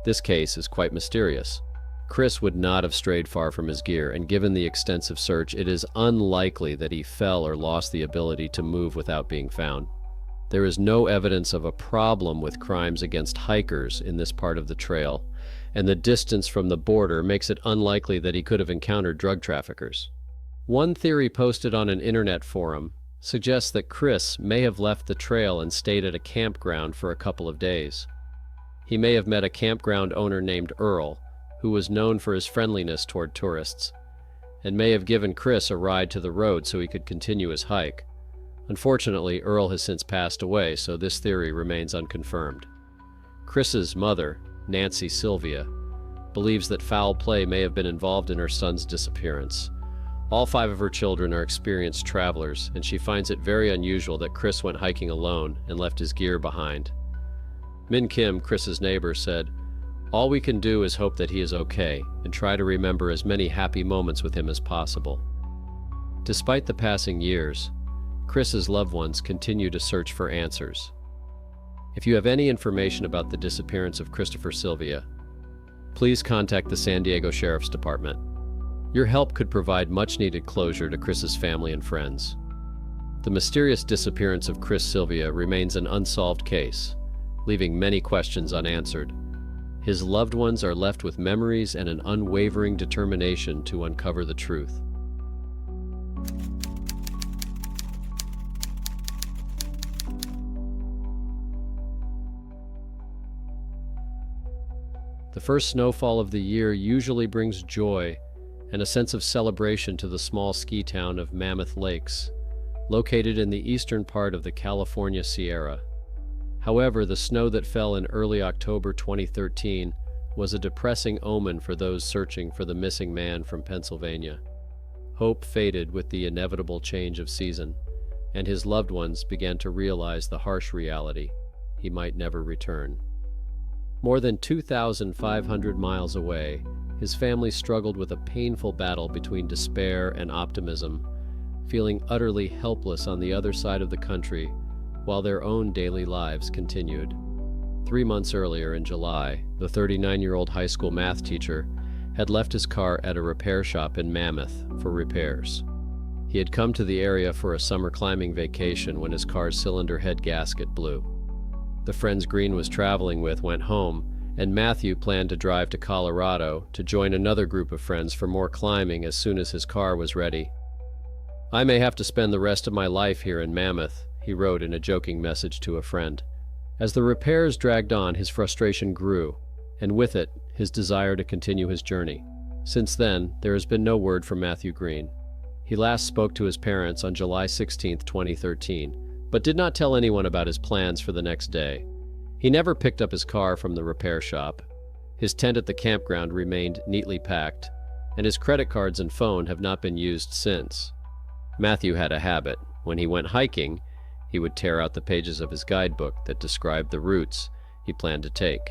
This case is quite mysterious. Chris would not have strayed far from his gear, and given the extensive search, it is unlikely that he fell or lost the ability to move without being found. There is no evidence of a problem with crimes against hikers in this part of the trail, and the distance from the border makes it unlikely that he could have encountered drug traffickers. One theory posted on an internet forum suggests that Chris may have left the trail and stayed at a campground for a couple of days. He may have met a campground owner named Earl, who was known for his friendliness toward tourists, and may have given Chris a ride to the road so he could continue his hike. Unfortunately, Earl has since passed away, so this theory remains unconfirmed. Chris's mother, Nancy Sylvia, believes that foul play may have been involved in her son's disappearance. All 5 of her children are experienced travelers, and she finds it very unusual that Chris went hiking alone and left his gear behind. Min Kim, Chris's neighbor, said, "All we can do is hope that he is okay and try to remember as many happy moments with him as possible." Despite the passing years, Chris's loved ones continue to search for answers. If you have any information about the disappearance of Christopher Sylvia, please contact the San Diego Sheriff's Department. Your help could provide much-needed closure to Chris's family and friends. The mysterious disappearance of Chris Sylvia remains an unsolved case, leaving many questions unanswered. His loved ones are left with memories and an unwavering determination to uncover the truth. The first snowfall of the year usually brings joy and a sense of celebration to the small ski town of Mammoth Lakes, located in the eastern part of the California Sierra. However, the snow that fell in early October 2013 was a depressing omen for those searching for the missing man from Pennsylvania. Hope faded with the inevitable change of season, and his loved ones began to realize the harsh reality: he might never return. More than 2,500 miles away, his family struggled with a painful battle between despair and optimism, feeling utterly helpless on the other side of the country while their own daily lives continued. 3 months earlier, in July, the 39-year-old high school math teacher had left his car at a repair shop in Mammoth for repairs. He had come to the area for a summer climbing vacation when his car's cylinder head gasket blew. The friends Green was traveling with went home, and Matthew planned to drive to Colorado to join another group of friends for more climbing as soon as his car was ready. "I may have to spend the rest of my life here in Mammoth," he wrote in a joking message to a friend. As the repairs dragged on, his frustration grew, and with it, his desire to continue his journey. Since then, there has been no word from Matthew Green. He last spoke to his parents on July 16, 2013, but did not tell anyone about his plans for the next day. He never picked up his car from the repair shop. His tent at the campground remained neatly packed, and his credit cards and phone have not been used since. Matthew had a habit. When he went hiking, he would tear out the pages of his guidebook that described the routes he planned to take.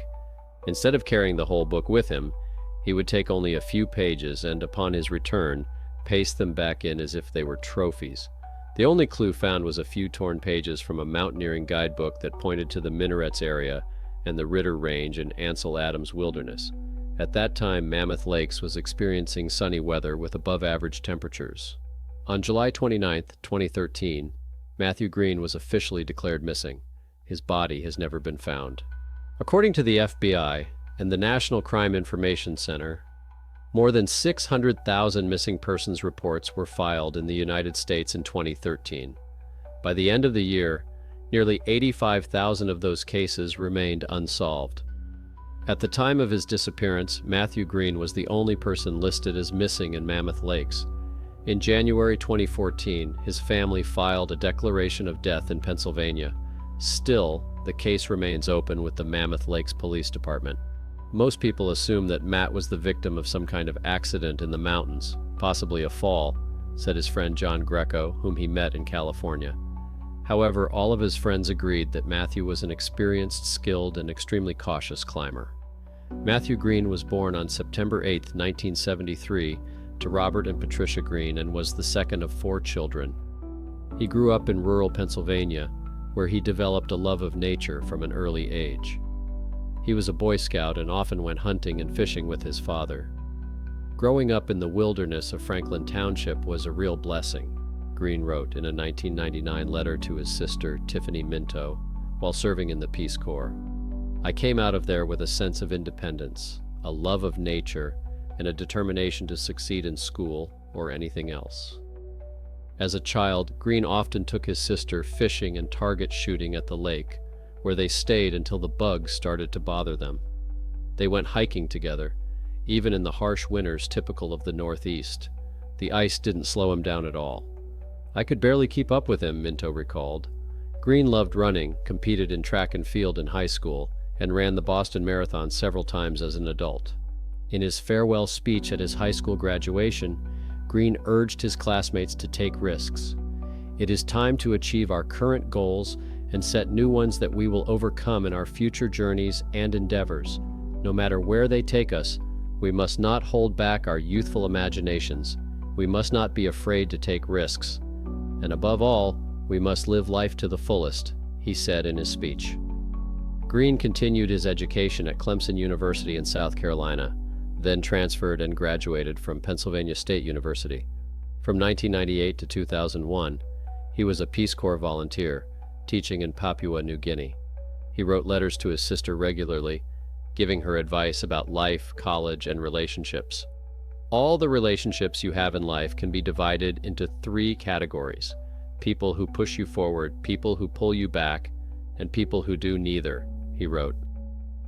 Instead of carrying the whole book with him, he would take only a few pages and, upon his return, paste them back in as if they were trophies. The only clue found was a few torn pages from a mountaineering guidebook that pointed to the Minarets area and the Ritter Range and Ansel Adams Wilderness. At that time, Mammoth Lakes was experiencing sunny weather with above-average temperatures. On July 29, 2013, Matthew Green was officially declared missing. His body has never been found. According to the FBI and the National Crime Information Center, more than 600,000 missing persons reports were filed in the United States in 2013. By the end of the year, nearly 85,000 of those cases remained unsolved. At the time of his disappearance, Matthew Green was the only person listed as missing in Mammoth Lakes. In January 2014, his family filed a declaration of death in Pennsylvania. Still, the case remains open with the Mammoth Lakes Police Department. Most people assume that Matt was the victim of some kind of accident in the mountains, possibly a fall, said his friend John Greco, whom he met in California. However, all of his friends agreed that Matthew was an experienced, skilled, and extremely cautious climber. Matthew Green was born on September 8, 1973, to Robert and Patricia Green and was the second of 4 children. He grew up in rural Pennsylvania, where he developed a love of nature from an early age. He was a Boy Scout and often went hunting and fishing with his father. Growing up in the wilderness of Franklin Township was a real blessing, Green wrote in a 1999 letter to his sister, Tiffany Minto, while serving in the Peace Corps. I came out of there with a sense of independence, a love of nature, and a determination to succeed in school or anything else. As a child, Green often took his sister fishing and target shooting at the lake, where they stayed until the bugs started to bother them. They went hiking together, even in the harsh winters typical of the Northeast. The ice didn't slow him down at all. I could barely keep up with him, Minto recalled. Green loved running, competed in track and field in high school, and ran the Boston Marathon several times as an adult. In his farewell speech at his high school graduation, Green urged his classmates to take risks. It is time to achieve our current goals and set new ones that we will overcome in our future journeys and endeavors. No matter where they take us, we must not hold back our youthful imaginations. We must not be afraid to take risks. And above all, we must live life to the fullest, he said in his speech. Green continued his education at Clemson University in South Carolina, then transferred and graduated from Pennsylvania State University. From 1998 to 2001, he was a Peace Corps volunteer, teaching in Papua New Guinea. He wrote letters to his sister regularly, giving her advice about life, college, and relationships. All the relationships you have in life can be divided into 3 categories: people who push you forward, people who pull you back, and people who do neither, he wrote.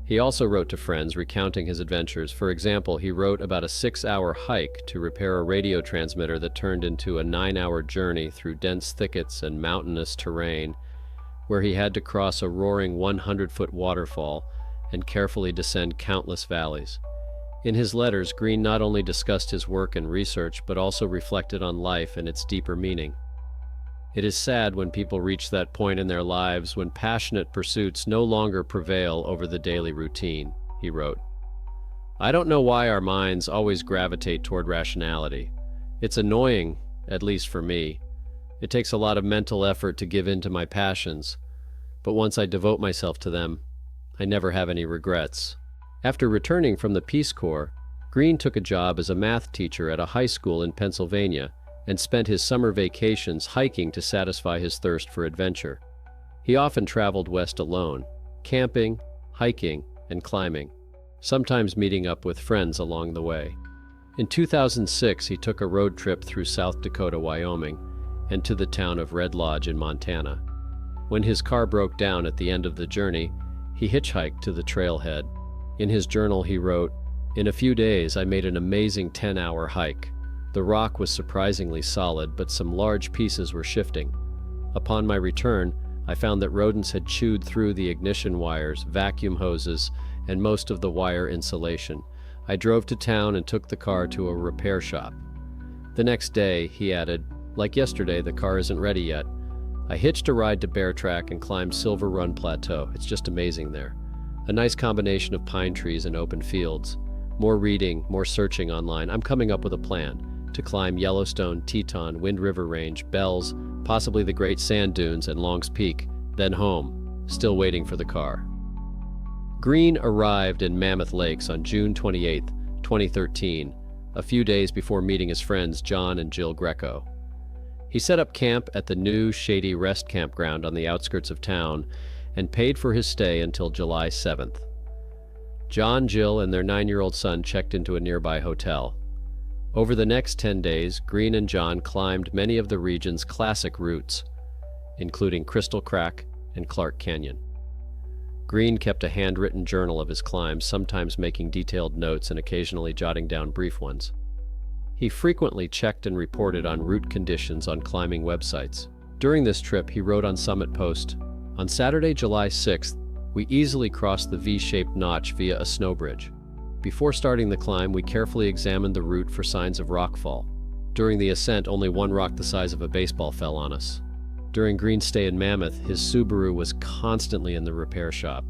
He also wrote to friends recounting his adventures. For example, he wrote about a 6-hour hike to repair a radio transmitter that turned into a 9-hour journey through dense thickets and mountainous terrain, where he had to cross a roaring 100-foot waterfall and carefully descend countless valleys. In his letters, Green not only discussed his work and research, but also reflected on life and its deeper meaning. It is sad when people reach that point in their lives when passionate pursuits no longer prevail over the daily routine, he wrote. I don't know why our minds always gravitate toward rationality. It's annoying, at least for me. It takes a lot of mental effort to give in to my passions, but once I devote myself to them, I never have any regrets. After returning from the Peace Corps, Green took a job as a math teacher at a high school in Pennsylvania and spent his summer vacations hiking to satisfy his thirst for adventure. He often traveled west alone, camping, hiking, and climbing, sometimes meeting up with friends along the way. In 2006, he took a road trip through South Dakota, Wyoming, and to the town of Red Lodge in Montana. When his car broke down at the end of the journey, he hitchhiked to the trailhead. In his journal, he wrote, "In a few days, I made an amazing 10-hour hike. The rock was surprisingly solid, but some large pieces were shifting. Upon my return, I found that rodents had chewed through the ignition wires, vacuum hoses, and most of the wire insulation. I drove to town and took the car to a repair shop. The next day," he added, "like yesterday, the car isn't ready yet. I hitched a ride to Bear Track and climbed Silver Run Plateau. It's just amazing there. A nice combination of pine trees and open fields. More reading, more searching online. I'm coming up with a plan to climb Yellowstone, Teton, Wind River Range, Bells, possibly the Great Sand Dunes and Long's Peak, then home, still waiting for the car." Green arrived in Mammoth Lakes on June 28, 2013, a few days before meeting his friends John and Jill Greco. He set up camp at the new shady rest campground on the outskirts of town and paid for his stay until July 7th. John, Jill, and their 9-year-old son checked into a nearby hotel. Over the next 10 days, Green and John climbed many of the region's classic routes, including Crystal Crack and Clark Canyon. Green kept a handwritten journal of his climbs, sometimes making detailed notes and occasionally jotting down brief ones. He frequently checked and reported on route conditions on climbing websites. During this trip, he wrote on Summit Post, "On Saturday, July 6th, we easily crossed the V-shaped notch via a snow bridge. Before starting the climb, we carefully examined the route for signs of rockfall. During the ascent, only one rock the size of a baseball fell on us." During Green's stay in Mammoth, his Subaru was constantly in the repair shop.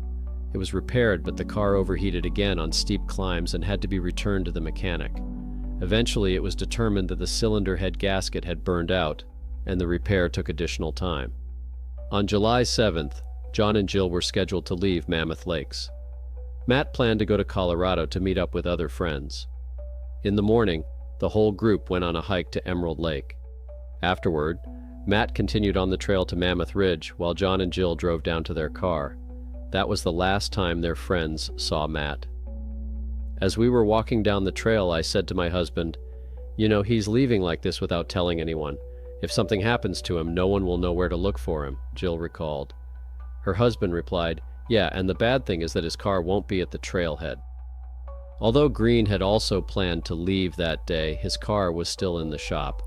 It was repaired, but the car overheated again on steep climbs and had to be returned to the mechanic. Eventually, it was determined that the cylinder head gasket had burned out, and the repair took additional time. On July 7th, John and Jill were scheduled to leave Mammoth Lakes. Matt planned to go to Colorado to meet up with other friends. In the morning, the whole group went on a hike to Emerald Lake. Afterward, Matt continued on the trail to Mammoth Ridge while John and Jill drove down to their car. That was the last time their friends saw Matt. As we were walking down the trail, I said to my husband, "You know, he's leaving like this without telling anyone. If something happens to him, no one will know where to look for him," Jill recalled. Her husband replied, "Yeah, and the bad thing is that his car won't be at the trailhead." Although Green had also planned to leave that day, his car was still in the shop.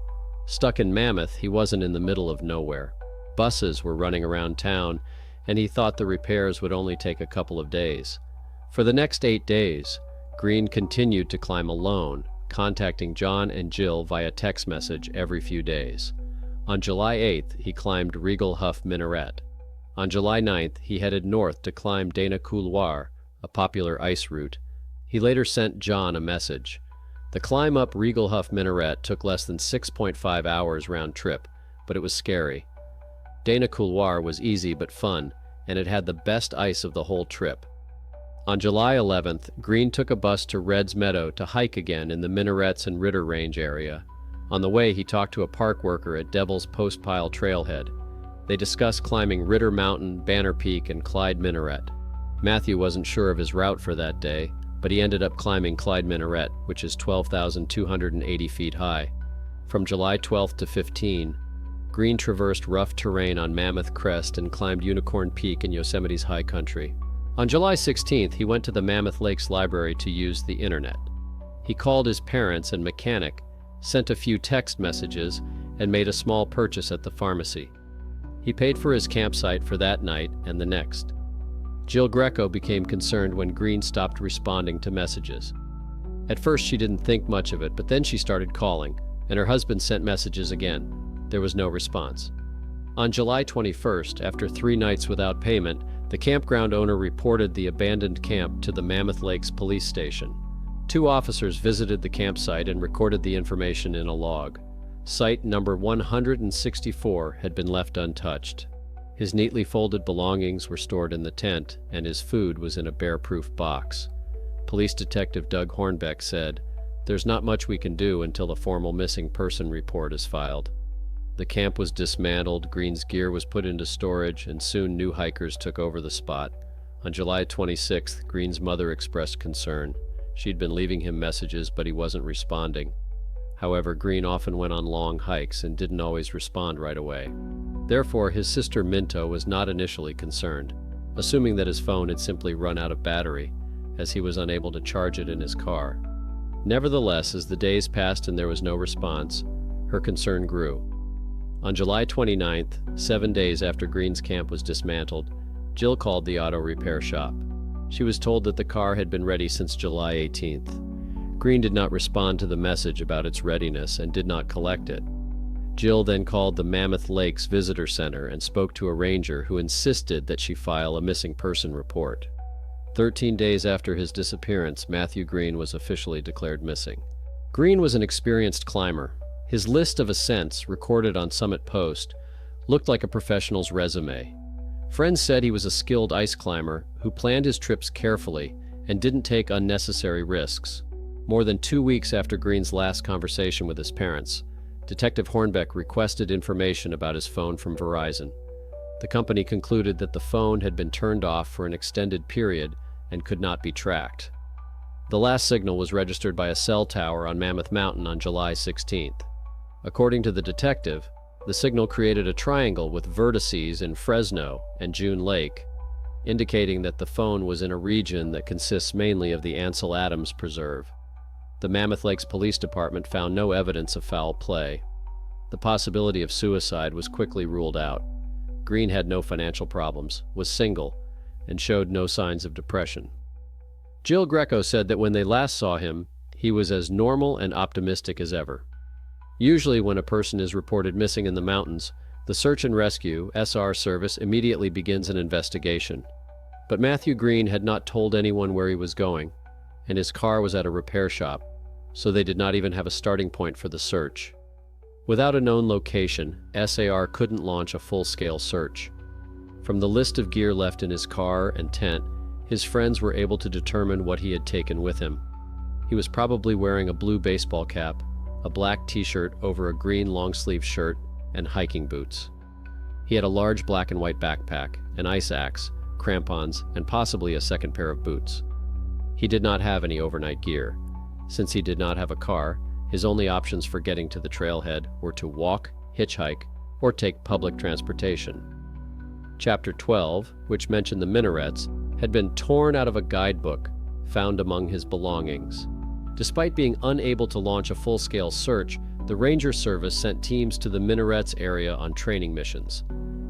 Stuck in Mammoth, he wasn't in the middle of nowhere. Buses were running around town, and he thought the repairs would only take a couple of days. For the next 8 days, Green continued to climb alone, contacting John and Jill via text message every few days. On July 8th, he climbed Regal Huff Minaret. On July 9th, he headed north to climb Dana Couloir, a popular ice route. He later sent John a message. The climb up Regal Huff Minaret took less than 6.5 hours round trip, but it was scary. Dana Couloir was easy but fun, and it had the best ice of the whole trip. On July 11th, Green took a bus to Red's Meadow to hike again in the Minarets and Ritter Range area. On the way, he talked to a park worker at Devil's Postpile Trailhead. They discussed climbing Ritter Mountain, Banner Peak, and Clyde Minaret. Matthew wasn't sure of his route for that day, but he ended up climbing Clyde Minaret, which is 12,280 feet high. From July 12th to 15, Green traversed rough terrain on Mammoth Crest and climbed Unicorn Peak in Yosemite's high country. On July 16th, he went to the Mammoth Lakes Library to use the internet. He called his parents and mechanic, sent a few text messages, and made a small purchase at the pharmacy. He paid for his campsite for that night and the next. Jill Greco became concerned when Green stopped responding to messages. At first, she didn't think much of it, but then she started calling, and her husband sent messages again. There was no response. On July 21st, after 3 nights without payment, the campground owner reported the abandoned camp to the Mammoth Lakes police station. 2 officers visited the campsite and recorded the information in a log. Site number 164 had been left untouched. His neatly folded belongings were stored in the tent, and his food was in a bear-proof box. Police Detective Doug Hornbeck said, "There's not much we can do until a formal missing person report is filed." The camp was dismantled, Green's gear was put into storage, and soon new hikers took over the spot. On July 26th, Green's mother expressed concern. She'd been leaving him messages, but he wasn't responding. However, Green often went on long hikes and didn't always respond right away. Therefore, his sister Minto was not initially concerned, assuming that his phone had simply run out of battery, as he was unable to charge it in his car. Nevertheless, as the days passed and there was no response, her concern grew. On July 29th, 7 days after Green's camp was dismantled, Jill called the auto repair shop. She was told that the car had been ready since July 18th. Green did not respond to the message about its readiness and did not collect it. Jill then called the Mammoth Lakes Visitor Center and spoke to a ranger who insisted that she file a missing person report. 13 days after his disappearance, Matthew Green was officially declared missing. Green was an experienced climber. His list of ascents, recorded on Summit Post, looked like a professional's resume. Friends said he was a skilled ice climber who planned his trips carefully and didn't take unnecessary risks. More than 2 weeks after Green's last conversation with his parents, Detective Hornbeck requested information about his phone from Verizon. The company concluded that the phone had been turned off for an extended period and could not be tracked. The last signal was registered by a cell tower on Mammoth Mountain on July 16th. According to the detective, the signal created a triangle with vertices in Fresno and June Lake, indicating that the phone was in a region that consists mainly of the Ansel Adams Preserve. The Mammoth Lakes Police Department found no evidence of foul play. The possibility of suicide was quickly ruled out. Green had no financial problems, was single, and showed no signs of depression. Jill Greco said that when they last saw him, he was as normal and optimistic as ever. Usually when a person is reported missing in the mountains, the Search and Rescue (SR) service immediately begins an investigation. But Matthew Green had not told anyone where he was going, and his car was at a repair shop, so they did not even have a starting point for the search. Without a known location, SAR couldn't launch a full-scale search. From the list of gear left in his car and tent, his friends were able to determine what he had taken with him. He was probably wearing a blue baseball cap, a black t-shirt over a green long-sleeve shirt, and hiking boots. He had a large black and white backpack, an ice axe, crampons, and possibly a second pair of boots. He did not have any overnight gear. Since he did not have a car, his only options for getting to the trailhead were to walk, hitchhike, or take public transportation. Chapter 12, which mentioned the minarets, had been torn out of a guidebook found among his belongings. Despite being unable to launch a full-scale search, the Ranger Service sent teams to the minarets area on training missions.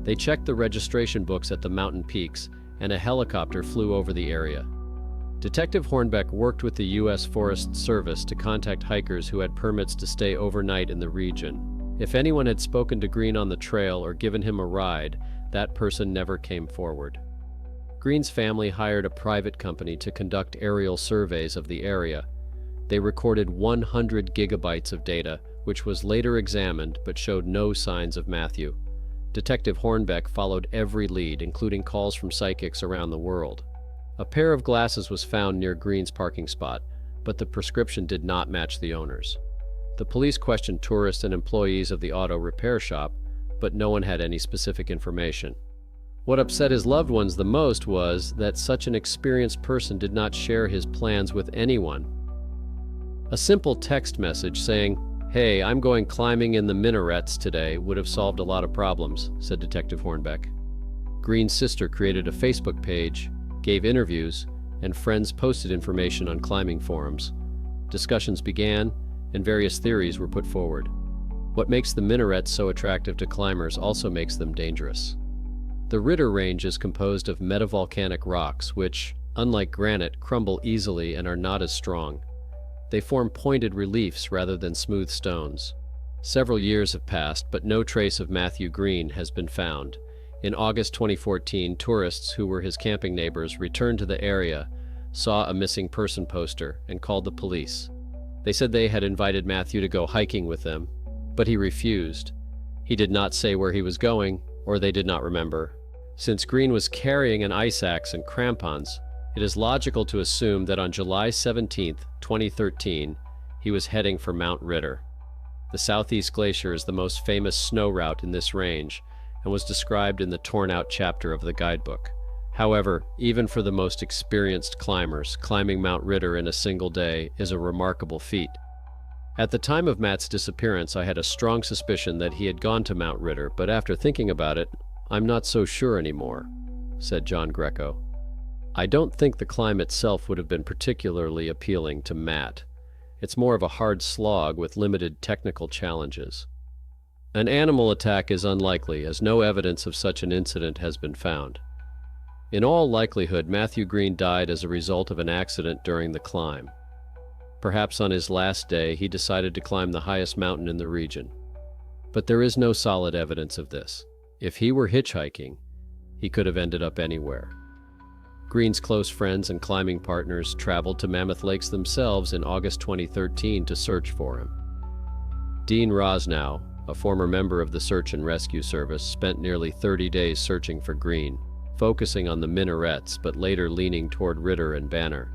They checked the registration books at the mountain peaks, and a helicopter flew over the area. Detective Hornbeck worked with the U.S. Forest Service to contact hikers who had permits to stay overnight in the region. If anyone had spoken to Green on the trail or given him a ride, that person never came forward. Green's family hired a private company to conduct aerial surveys of the area. They recorded 100 gigabytes of data, which was later examined but showed no signs of Matthew. Detective Hornbeck followed every lead, including calls from psychics around the world. A pair of glasses was found near Green's parking spot, but the prescription did not match the owner's. The police questioned tourists and employees of the auto repair shop, but no one had any specific information. What upset his loved ones the most was that such an experienced person did not share his plans with anyone. A simple text message saying, "Hey, I'm going climbing in the minarets today," would have solved a lot of problems, said Detective Hornbeck. Green's sister created a Facebook page, gave interviews, and friends posted information on climbing forums. Discussions began, and various theories were put forward. What makes the minarets so attractive to climbers also makes them dangerous. The Ritter Range is composed of metavolcanic rocks which, unlike granite, crumble easily and are not as strong. They form pointed reliefs rather than smooth stones. Several years have passed, but no trace of Matthew Green has been found. In August 2014, tourists who were his camping neighbors returned to the area, saw a missing person poster, and called the police. They said they had invited Matthew to go hiking with them, but he refused. He did not say where he was going, or they did not remember. Since Green was carrying an ice axe and crampons, it is logical to assume that on July 17, 2013, he was heading for Mount Ritter. The Southeast Glacier is the most famous snow route in this range and was described in the torn-out chapter of the guidebook. However, even for the most experienced climbers, climbing Mount Ritter in a single day is a remarkable feat. At the time of Matt's disappearance, I had a strong suspicion that he had gone to Mount Ritter, but after thinking about it, I'm not so sure anymore, said John Greco. I don't think the climb itself would have been particularly appealing to Matt. It's more of a hard slog with limited technical challenges. An animal attack is unlikely, as no evidence of such an incident has been found. In all likelihood, Matthew Green died as a result of an accident during the climb. Perhaps on his last day, he decided to climb the highest mountain in the region. But there is no solid evidence of this. If he were hitchhiking, he could have ended up anywhere. Green's close friends and climbing partners traveled to Mammoth Lakes themselves in August 2013 to search for him. Dean Rosnow, a former member of the Search and Rescue Service, spent nearly 30 days searching for Green, focusing on the minarets but later leaning toward Ritter and Banner.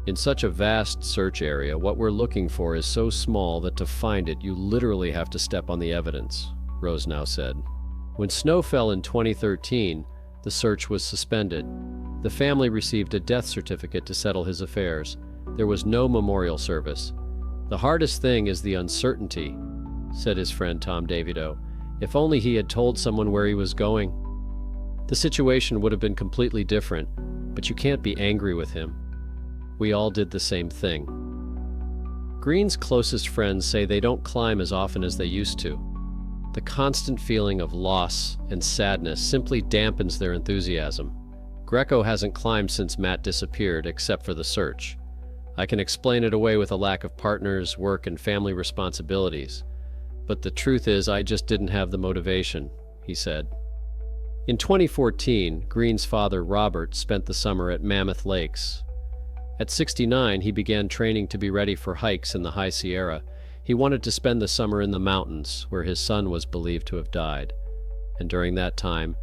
In such a vast search area, what we're looking for is so small that to find it you literally have to step on the evidence, Rosnow said. When snow fell in 2013, the search was suspended. The family received a death certificate to settle his affairs. There was no memorial service. "The hardest thing is the uncertainty," said his friend Tom Davido. "If only he had told someone where he was going. The situation would have been completely different, but you can't be angry with him. We all did the same thing." Green's closest friends say they don't climb as often as they used to. The constant feeling of loss and sadness simply dampens their enthusiasm. Greco hasn't climbed since Matt disappeared, except for the search. I can explain it away with a lack of partners, work, and family responsibilities. But the truth is, I just didn't have the motivation, he said. In 2014, Green's father, Robert, spent the summer at Mammoth Lakes. At 69, he began training to be ready for hikes in the High Sierra. He wanted to spend the summer in the mountains, where his son was believed to have died. And during that time,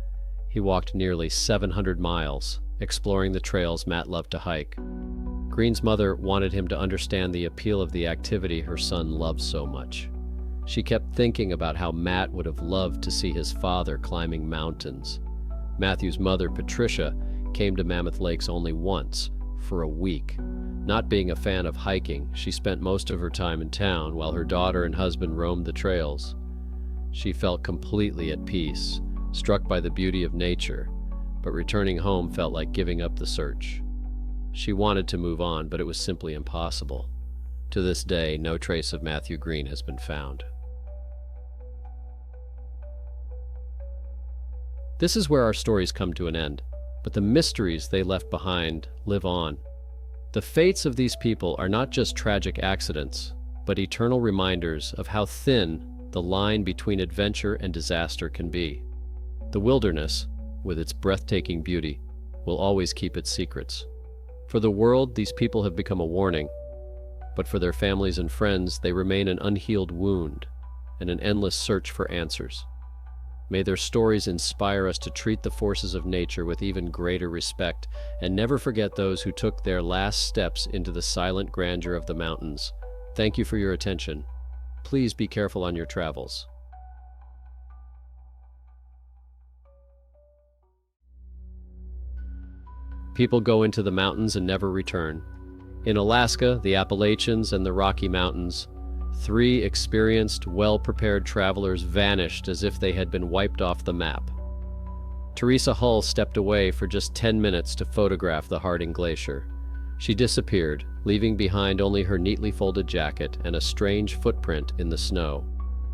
he walked nearly 700 miles, exploring the trails Matt loved to hike. Green's mother wanted him to understand the appeal of the activity her son loved so much. She kept thinking about how Matt would have loved to see his father climbing mountains. Matthew's mother, Patricia, came to Mammoth Lakes only once, for a week. Not being a fan of hiking, she spent most of her time in town while her daughter and husband roamed the trails. She felt completely at peace, struck by the beauty of nature, but returning home felt like giving up the search. She wanted to move on, but it was simply impossible. To this day, no trace of Matthew Green has been found. This is where our stories come to an end, but the mysteries they left behind live on. The fates of these people are not just tragic accidents, but eternal reminders of how thin the line between adventure and disaster can be. The wilderness, with its breathtaking beauty, will always keep its secrets. For the world, these people have become a warning, but for their families and friends, they remain an unhealed wound and an endless search for answers. May their stories inspire us to treat the forces of nature with even greater respect and never forget those who took their last steps into the silent grandeur of the mountains. Thank you for your attention. Please be careful on your travels. People go into the mountains and never return. In Alaska, the Appalachians, and the Rocky Mountains, 3 experienced, well-prepared travelers vanished as if they had been wiped off the map. Teresa Hull stepped away for just 10 minutes to photograph the Harding Glacier. She disappeared, leaving behind only her neatly folded jacket and a strange footprint in the snow.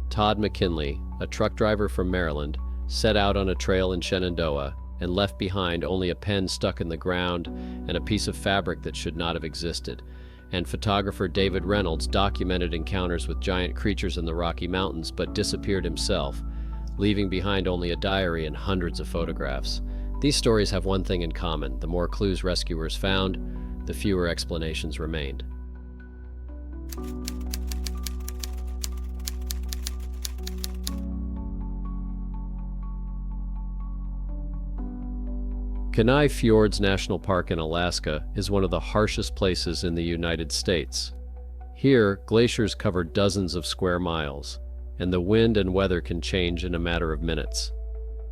Todd McKinley, a truck driver from Maryland, set out on a trail in Shenandoah and left behind only a pen stuck in the ground and a piece of fabric that should not have existed. And photographer David Reynolds documented encounters with giant creatures in the Rocky Mountains but disappeared himself, leaving behind only a diary and hundreds of photographs. These stories have one thing in common: the more clues rescuers found, the fewer explanations remained. Kenai Fjords National Park in Alaska is one of the harshest places in the United States. Here, glaciers cover dozens of square miles, and the wind and weather can change in a matter of minutes.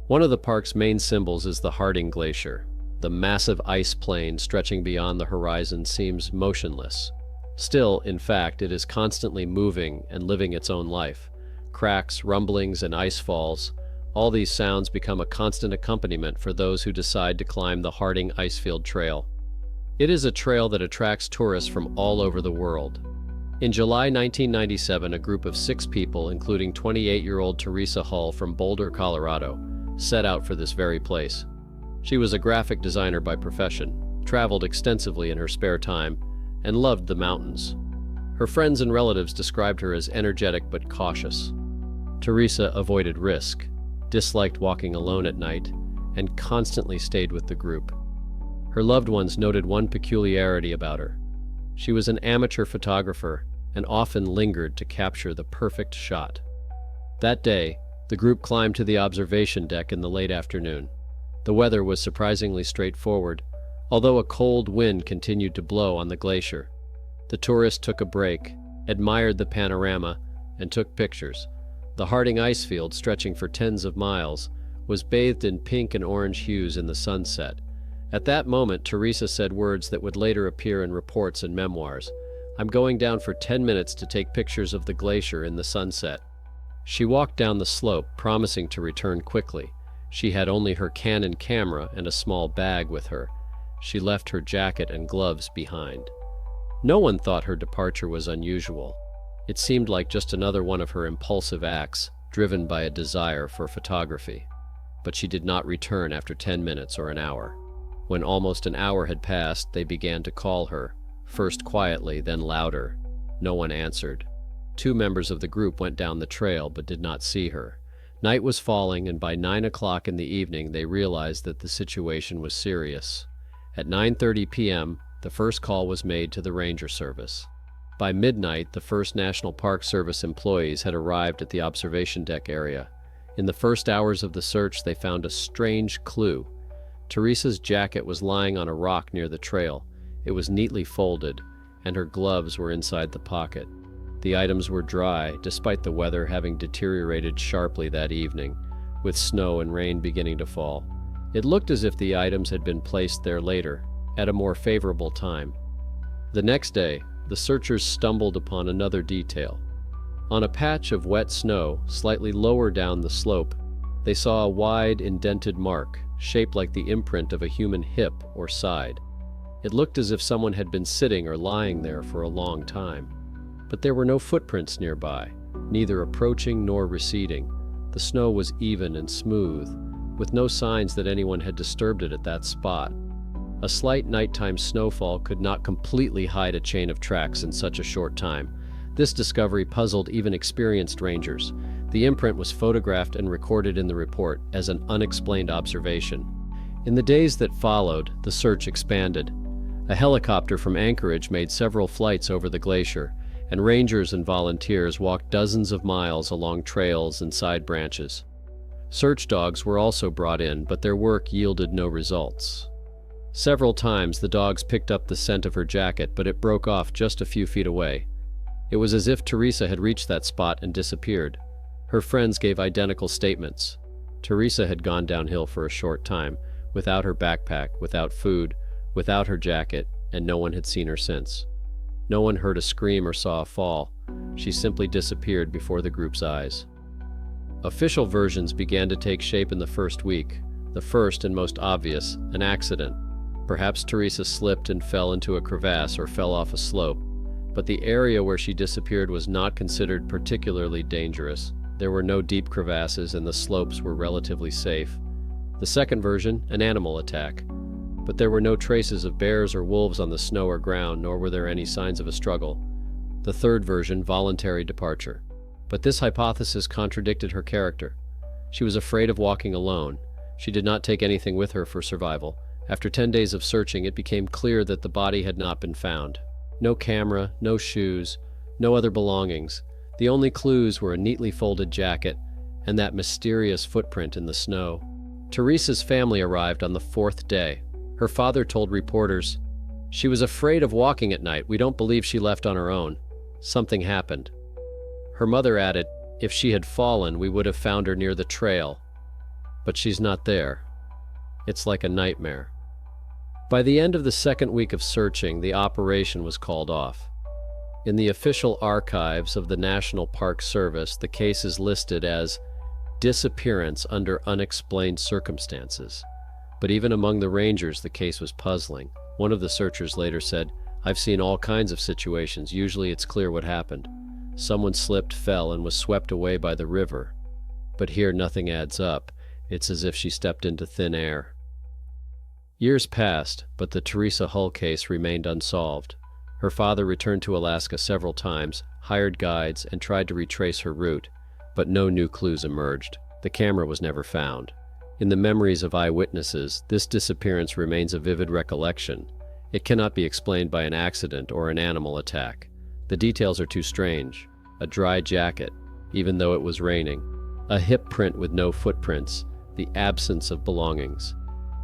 One of the park's main symbols is the Harding Glacier. The massive ice plain stretching beyond the horizon seems motionless. Still, in fact, it is constantly moving and living its own life. Cracks, rumblings, and ice falls, all these sounds become a constant accompaniment for those who decide to climb the Harding Icefield Trail. It is a trail that attracts tourists from all over the world. In July 1997, a group of 6 people, including 28-year-old Teresa Hull from Boulder, Colorado, set out for this very place. She was a graphic designer by profession, traveled extensively in her spare time, and loved the mountains. Her friends and relatives described her as energetic but cautious. Teresa avoided risk, disliked walking alone at night, and constantly stayed with the group. Her loved ones noted one peculiarity about her. She was an amateur photographer and often lingered to capture the perfect shot. That day, the group climbed to the observation deck in the late afternoon. The weather was surprisingly straightforward, although a cold wind continued to blow on the glacier. The tourists took a break, admired the panorama, and took pictures. The Harding Icefield, stretching for tens of miles, was bathed in pink and orange hues in the sunset. At that moment, Teresa said words that would later appear in reports and memoirs. "I'm going down for 10 minutes to take pictures of the glacier in the sunset." She walked down the slope, promising to return quickly. She had only her Canon camera and a small bag with her. She left her jacket and gloves behind. No one thought her departure was unusual. It seemed like just another one of her impulsive acts, driven by a desire for photography. But she did not return after 10 minutes or an hour. When almost an hour had passed, they began to call her, first quietly, then louder. No one answered. 2 members of the group went down the trail but did not see her. Night was falling, and by 9 o'clock in the evening they realized that the situation was serious. At 9:30 p.m., the first call was made to the Ranger Service. By midnight, the first National Park Service employees had arrived at the observation deck area. In the first hours of the search, they found a strange clue. Teresa's jacket was lying on a rock near the trail. It was neatly folded, and her gloves were inside the pocket. The items were dry, despite the weather having deteriorated sharply that evening, with snow and rain beginning to fall. It looked as if the items had been placed there later, at a more favorable time. The next day, the searchers stumbled upon another detail. On a patch of wet snow, slightly lower down the slope, they saw a wide, indented mark, shaped like the imprint of a human hip or side. It looked as if someone had been sitting or lying there for a long time. But there were no footprints nearby, neither approaching nor receding. The snow was even and smooth, with no signs that anyone had disturbed it at that spot. A slight nighttime snowfall could not completely hide a chain of tracks in such a short time. This discovery puzzled even experienced rangers. The imprint was photographed and recorded in the report as an unexplained observation. In the days that followed, the search expanded. A helicopter from Anchorage made several flights over the glacier, and rangers and volunteers walked dozens of miles along trails and side branches. Search dogs were also brought in, but their work yielded no results. Several times the dogs picked up the scent of her jacket, but it broke off just a few feet away. It was as if Teresa had reached that spot and disappeared. Her friends gave identical statements. Teresa had gone downhill for a short time, without her backpack, without food, without her jacket, and no one had seen her since. No one heard a scream or saw a fall. She simply disappeared before the group's eyes. Official versions began to take shape in the first week. The first and most obvious, an accident. Perhaps Teresa slipped and fell into a crevasse or fell off a slope. But the area where she disappeared was not considered particularly dangerous. There were no deep crevasses and the slopes were relatively safe. The second version, an animal attack. But there were no traces of bears or wolves on the snow or ground, nor were there any signs of a struggle. The third version, voluntary departure. But this hypothesis contradicted her character. She was afraid of walking alone. She did not take anything with her for survival. After 10 days of searching, it became clear that the body had not been found. No camera, no shoes, no other belongings. The only clues were a neatly folded jacket and that mysterious footprint in the snow. Teresa's family arrived on the 4th day. Her father told reporters, "She was afraid of walking at night. We don't believe she left on her own. Something happened." Her mother added, "If she had fallen, we would have found her near the trail. But she's not there. It's like a nightmare." By the end of the second week of searching, the operation was called off. In the official archives of the National Park Service, the case is listed as disappearance under unexplained circumstances. But even among the rangers, the case was puzzling. One of the searchers later said, "I've seen all kinds of situations. Usually it's clear what happened. Someone slipped, fell, and was swept away by the river. But here nothing adds up. It's as if she stepped into thin air." Years passed, but the Teresa Hull case remained unsolved. Her father returned to Alaska several times, hired guides, and tried to retrace her route, but no new clues emerged. The camera was never found. In the memories of eyewitnesses, this disappearance remains a vivid recollection. It cannot be explained by an accident or an animal attack. The details are too strange. A dry jacket, even though it was raining. A hip print with no footprints. The absence of belongings.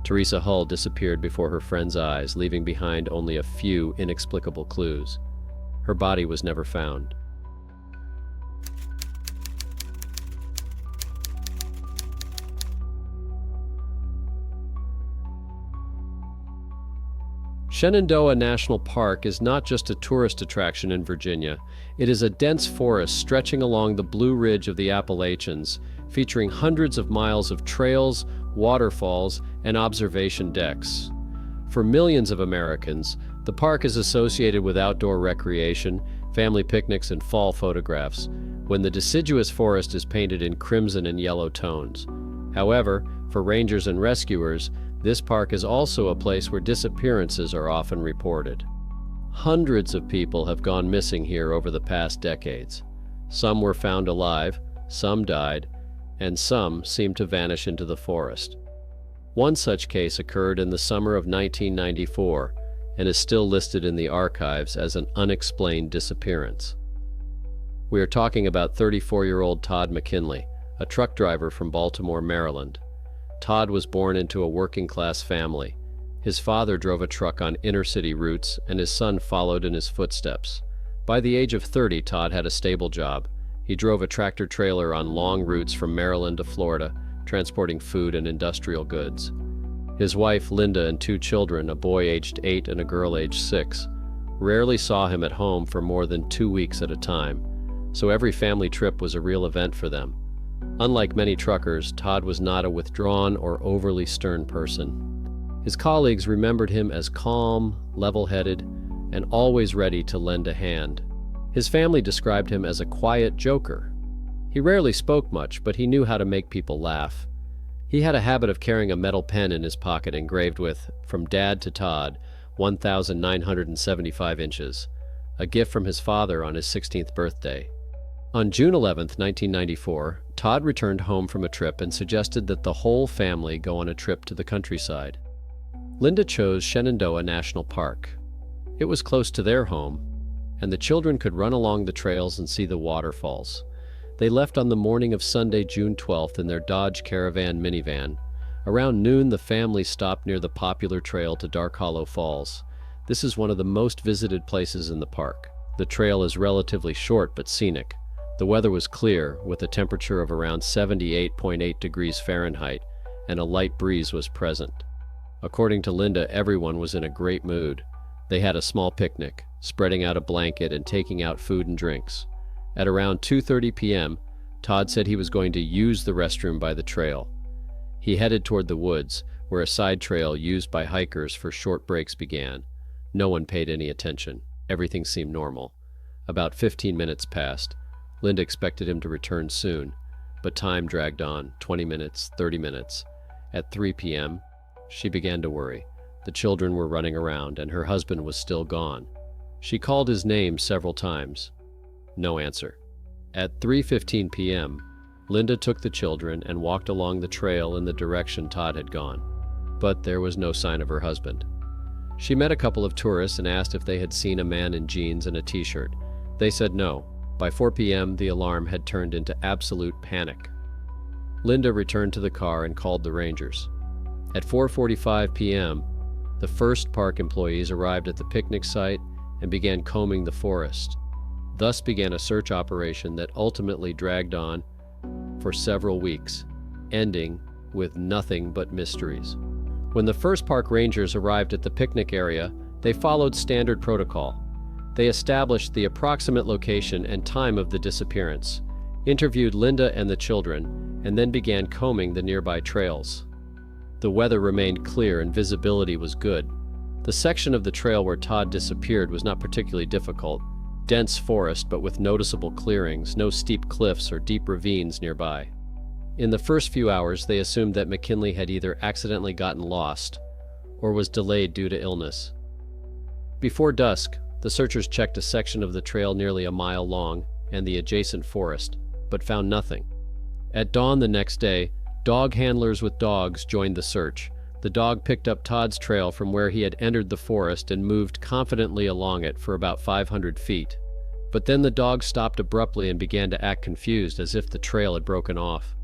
Teresa Hull disappeared before her friends' eyes, leaving behind only a few inexplicable clues. Her body was never found. Shenandoah National Park is not just a tourist attraction in Virginia. It is a dense forest stretching along the Blue Ridge of the Appalachians, featuring hundreds of miles of trails, waterfalls, and observation decks. For millions of Americans, the park is associated with outdoor recreation, family picnics, and fall photographs, when the deciduous forest is painted in crimson and yellow tones. However, for rangers and rescuers, this park is also a place where disappearances are often reported. Hundreds of people have gone missing here over the past decades. Some were found alive, some died, and some seemed to vanish into the forest. One such case occurred in the summer of 1994 and is still listed in the archives as an unexplained disappearance. We are talking about 34-year-old Todd McKinley, a truck driver from Baltimore, Maryland. Todd was born into a working-class family. His father drove a truck on inner-city routes, and his son followed in his footsteps. By the age of 30, Todd had a stable job. He drove a tractor-trailer on long routes from Maryland to Florida, transporting food and industrial goods. His wife, Linda, and 2 children, a boy aged 8 and a girl aged 6, rarely saw him at home for more than 2 weeks at a time, so every family trip was a real event for them. Unlike many truckers, Todd was not a withdrawn or overly stern person. His colleagues remembered him as calm, level-headed, and always ready to lend a hand. His family described him as a quiet joker. He rarely spoke much, but he knew how to make people laugh. He had a habit of carrying a metal pen in his pocket engraved with, "From Dad to Todd, 1,975 inches, a gift from his father on his 16th birthday. On June 11, 1994, Todd returned home from a trip and suggested that the whole family go on a trip to the countryside. Linda chose Shenandoah National Park. It was close to their home, and the children could run along the trails and see the waterfalls. They left on the morning of Sunday, June 12th in their Dodge Caravan minivan. Around noon, the family stopped near the popular trail to Dark Hollow Falls. This is one of the most visited places in the park. The trail is relatively short but scenic. The weather was clear, with a temperature of around 78.8 degrees Fahrenheit, and a light breeze was present. According to Linda, everyone was in a great mood. They had a small picnic, spreading out a blanket and taking out food and drinks. At around 2:30 p.m., Todd said he was going to use the restroom by the trail. He headed toward the woods, where a side trail used by hikers for short breaks began. No one paid any attention. Everything seemed normal. About 15 minutes passed. Linda expected him to return soon, but time dragged on, 20 minutes, 30 minutes. At 3 p.m., she began to worry. The children were running around, and her husband was still gone. She called his name several times. No answer. At 3:15 p.m., Linda took the children and walked along the trail in the direction Todd had gone, but there was no sign of her husband. She met a couple of tourists and asked if they had seen a man in jeans and a t-shirt. They said no. By 4 p.m., the alarm had turned into absolute panic. Linda returned to the car and called the rangers. At 4:45 p.m., the first park employees arrived at the picnic site and began combing the forest. Thus began a search operation that ultimately dragged on for several weeks, ending with nothing but mysteries. When the first park rangers arrived at the picnic area, they followed standard protocol. They established the approximate location and time of the disappearance, interviewed Linda and the children, and then began combing the nearby trails. The weather remained clear and visibility was good. The section of the trail where Todd disappeared was not particularly difficult. Dense forest, but with noticeable clearings, no steep cliffs or deep ravines nearby. In the first few hours, they assumed that McKinley had either accidentally gotten lost or was delayed due to illness. Before dusk, the searchers checked a section of the trail nearly a mile long and the adjacent forest, but found nothing. At dawn the next day, dog handlers with dogs joined the search. The dog picked up Todd's trail from where he had entered the forest and moved confidently along it for about 500 feet. But then the dog stopped abruptly and began to act confused, as if the trail had broken off.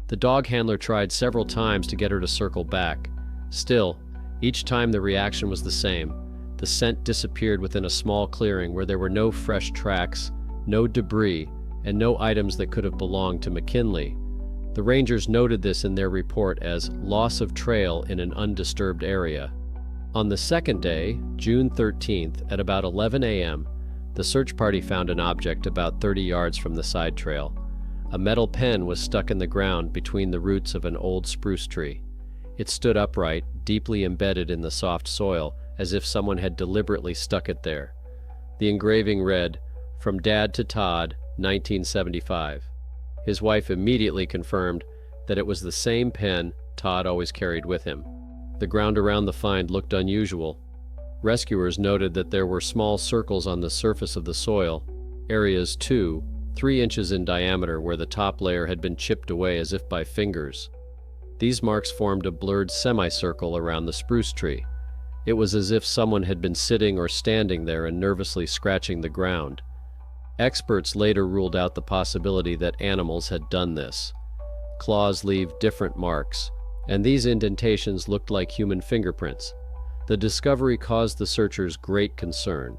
The dog handler tried several times to get her to circle back. Still, each time the reaction was the same. The scent disappeared within a small clearing where there were no fresh tracks, no debris, and no items that could have belonged to McKinley. The rangers noted this in their report as loss of trail in an undisturbed area. On the second day, June 13th, at about 11 a.m., the search party found an object about 30 yards from the side trail. A metal pen was stuck in the ground between the roots of an old spruce tree. It stood upright, deeply embedded in the soft soil, as if someone had deliberately stuck it there. The engraving read, "From Dad to Todd, 1975. His wife immediately confirmed that it was the same pen Todd always carried with him. The ground around the find looked unusual. Rescuers noted that there were small circles on the surface of the soil, areas 2 3 inches in diameter where the top layer had been chipped away as if by fingers. These marks formed a blurred semicircle around the spruce tree. It was as if someone had been sitting or standing there and nervously scratching the ground. Experts later ruled out the possibility that animals had done this. Claws leave different marks, and these indentations looked like human fingerprints. The discovery caused the searchers great concern.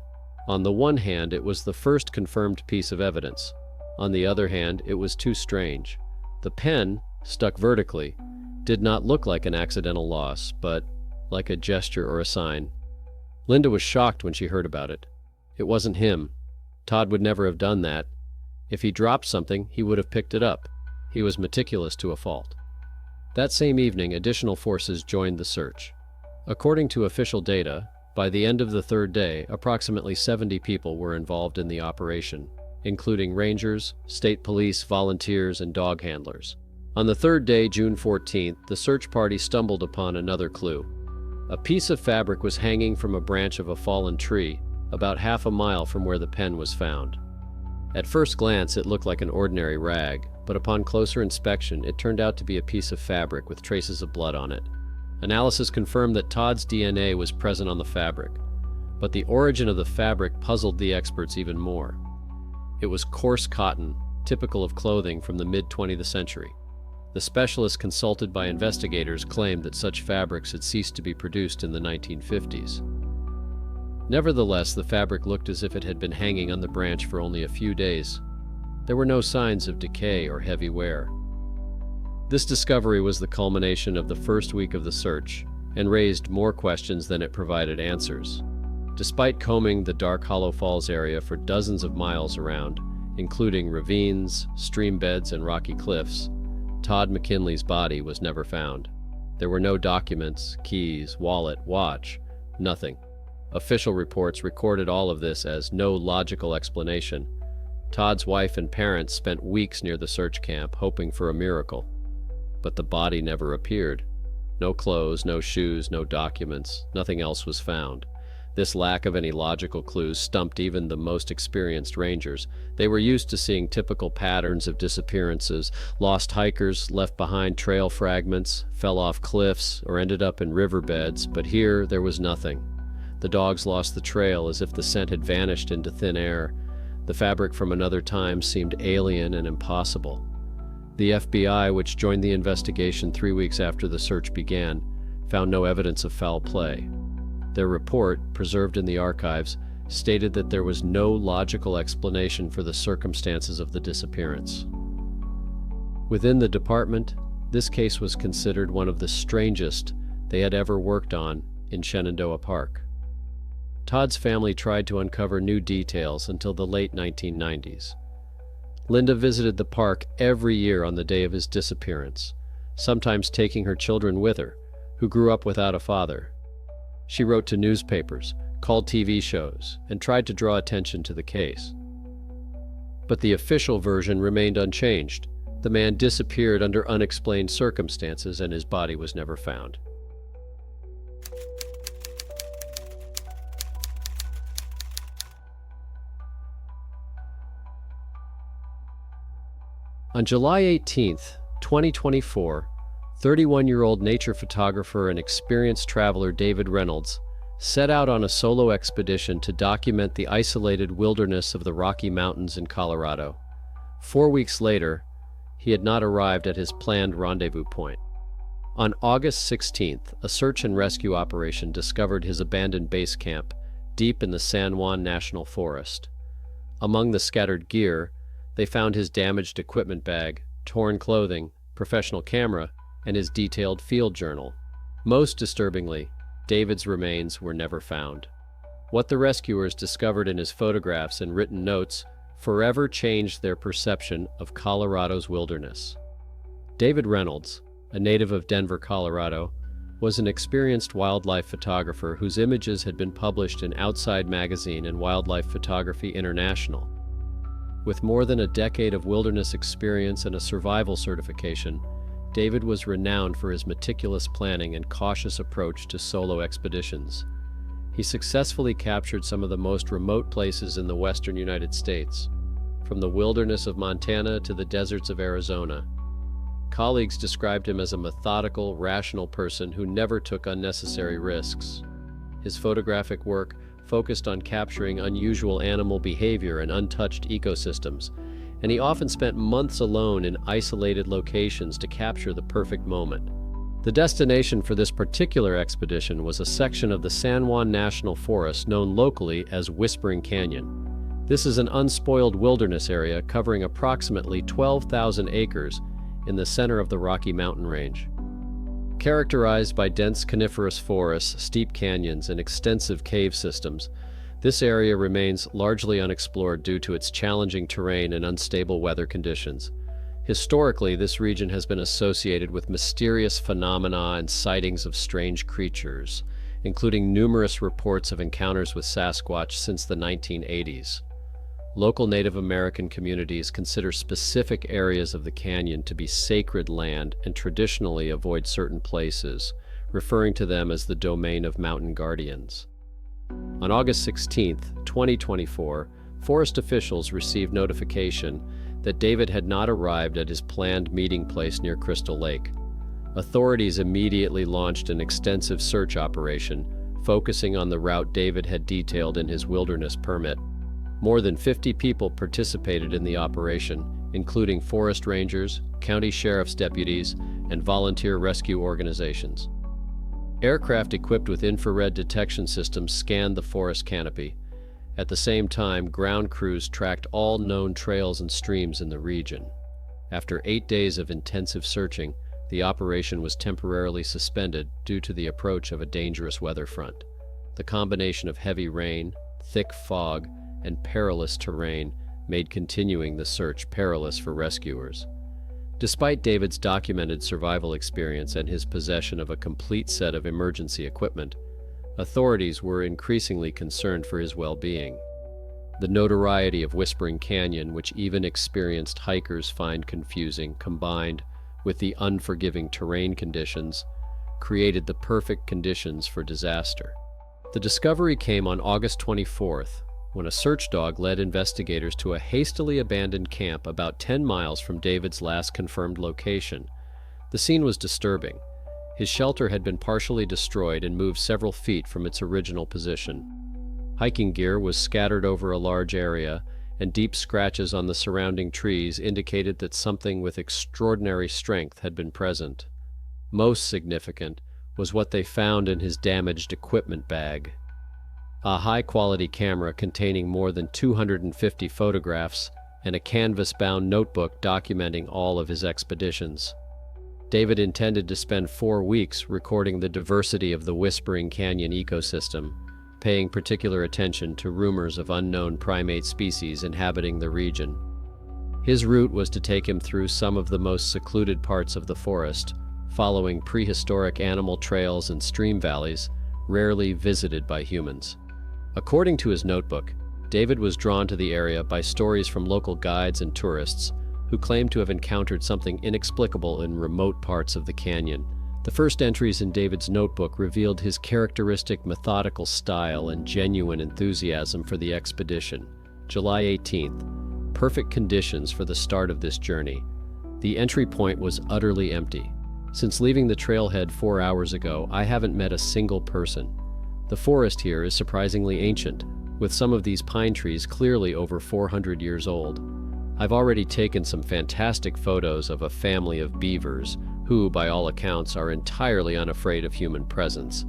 On the one hand, it was the first confirmed piece of evidence. On the other hand, it was too strange. The pen, stuck vertically, did not look like an accidental loss, but like a gesture or a sign. Linda was shocked when she heard about it. It wasn't him. Todd would never have done that. If he dropped something, he would have picked it up. He was meticulous to a fault. That same evening, additional forces joined the search. According to official data, by the end of the third day, approximately 70 people were involved in the operation, including rangers, state police, volunteers, and dog handlers. On the third day, June 14th, the search party stumbled upon another clue. A piece of fabric was hanging from a branch of a fallen tree, about half a mile from where the pen was found. At first glance, it looked like an ordinary rag, but upon closer inspection, it turned out to be a piece of fabric with traces of blood on it. Analysis confirmed that Todd's DNA was present on the fabric, but the origin of the fabric puzzled the experts even more. It was coarse cotton, typical of clothing from the mid-20th century. The specialists consulted by investigators claimed that such fabrics had ceased to be produced in the 1950s. Nevertheless, the fabric looked as if it had been hanging on the branch for only a few days. There were no signs of decay or heavy wear. This discovery was the culmination of the first week of the search and raised more questions than it provided answers. Despite combing the Dark Hollow Falls area for dozens of miles around, including ravines, stream beds, and rocky cliffs, Todd McKinley's body was never found. There were no documents, keys, wallet, watch, nothing. Official reports recorded all of this as no logical explanation. Todd's wife and parents spent weeks near the search camp hoping for a miracle. But the body never appeared. No clothes, no shoes, no documents, nothing else was found. This lack of any logical clues stumped even the most experienced rangers. They were used to seeing typical patterns of disappearances. Lost hikers left behind trail fragments, fell off cliffs, or ended up in riverbeds, but here there was nothing. The dogs lost the trail as if the scent had vanished into thin air. The fabric from another time seemed alien and impossible. The FBI, which joined the investigation 3 weeks after the search began, found no evidence of foul play. Their report, preserved in the archives, stated that there was no logical explanation for the circumstances of the disappearance. Within the department, this case was considered one of the strangest they had ever worked on in Shenandoah Park. Todd's family tried to uncover new details until the late 1990s. Linda visited the park every year on the day of his disappearance, sometimes taking her children with her, who grew up without a father. She wrote to newspapers, called TV shows, and tried to draw attention to the case. But the official version remained unchanged. The man disappeared under unexplained circumstances and his body was never found. On July 18, 2024, 31-year-old nature photographer and experienced traveler David Reynolds set out on a solo expedition to document the isolated wilderness of the Rocky Mountains in Colorado. 4 weeks later, he had not arrived at his planned rendezvous point. On August 16th, a search and rescue operation discovered his abandoned base camp deep in the San Juan National Forest. Among the scattered gear, they found his damaged equipment bag, torn clothing, professional camera, and his detailed field journal. Most disturbingly, David's remains were never found. What the rescuers discovered in his photographs and written notes forever changed their perception of Colorado's wilderness. David Reynolds, a native of Denver, Colorado, was an experienced wildlife photographer whose images had been published in Outside Magazine and Wildlife Photography International. With more than a decade of wilderness experience and a survival certification, David was renowned for his meticulous planning and cautious approach to solo expeditions. He successfully captured some of the most remote places in the western United States. from the wilderness of Montana to the deserts of Arizona. Colleagues described him as a methodical, rational person who never took unnecessary risks. His photographic work focused on capturing unusual animal behavior in untouched ecosystems, and he often spent months alone in isolated locations to capture the perfect moment. The destination for this particular expedition was a section of the San Juan National Forest known locally as Whispering Canyon. This is an unspoiled wilderness area covering approximately 12,000 acres in the center of the Rocky Mountain Range. Characterized by dense coniferous forests, steep canyons, and extensive cave systems, this area remains largely unexplored due to its challenging terrain and unstable weather conditions. Historically, this region has been associated with mysterious phenomena and sightings of strange creatures, including numerous reports of encounters with Sasquatch since the 1980s. Local Native American communities consider specific areas of the canyon to be sacred land and traditionally avoid certain places, referring to them as the domain of mountain guardians. On August 16, 2024, forest officials received notification that David had not arrived at his planned meeting place near Crystal Lake. Authorities immediately launched an extensive search operation, focusing on the route David had detailed in his wilderness permit. More than 50 people participated in the operation, including forest rangers, county sheriff's deputies, and volunteer rescue organizations. Aircraft equipped with infrared detection systems scanned the forest canopy. At the same time, ground crews tracked all known trails and streams in the region. After 8 days of intensive searching, the operation was temporarily suspended due to the approach of a dangerous weather front. The combination of heavy rain, thick fog, and perilous terrain made continuing the search perilous for rescuers. Despite David's documented survival experience and his possession of a complete set of emergency equipment, authorities were increasingly concerned for his well-being. The notoriety of Whispering Canyon, which even experienced hikers find confusing, combined with the unforgiving terrain conditions, created the perfect conditions for disaster. The discovery came on August 24th, when a search dog led investigators to a hastily abandoned camp about 10 miles from David's last confirmed location. The scene was disturbing. His shelter had been partially destroyed and moved several feet from its original position. Hiking gear was scattered over a large area, and deep scratches on the surrounding trees indicated that something with extraordinary strength had been present. Most significant was what they found in his damaged equipment bag. A high-quality camera containing more than 250 photographs and a canvas-bound notebook documenting all of his expeditions. David intended to spend 4 weeks recording the diversity of the Whispering Canyon ecosystem, paying particular attention to rumors of unknown primate species inhabiting the region. His route was to take him through some of the most secluded parts of the forest, following prehistoric animal trails and stream valleys rarely visited by humans. According to his notebook, David was drawn to the area by stories from local guides and tourists who claimed to have encountered something inexplicable in remote parts of the canyon. The first entries in David's notebook revealed his characteristic methodical style and genuine enthusiasm for the expedition. July 18th, perfect conditions for the start of this journey. The entry point was utterly empty. Since leaving the trailhead 4 hours ago, I haven't met a single person. The forest here is surprisingly ancient, with some of these pine trees clearly over 400 years old. I've already taken some fantastic photos of a family of beavers who, by all accounts, are entirely unafraid of human presence.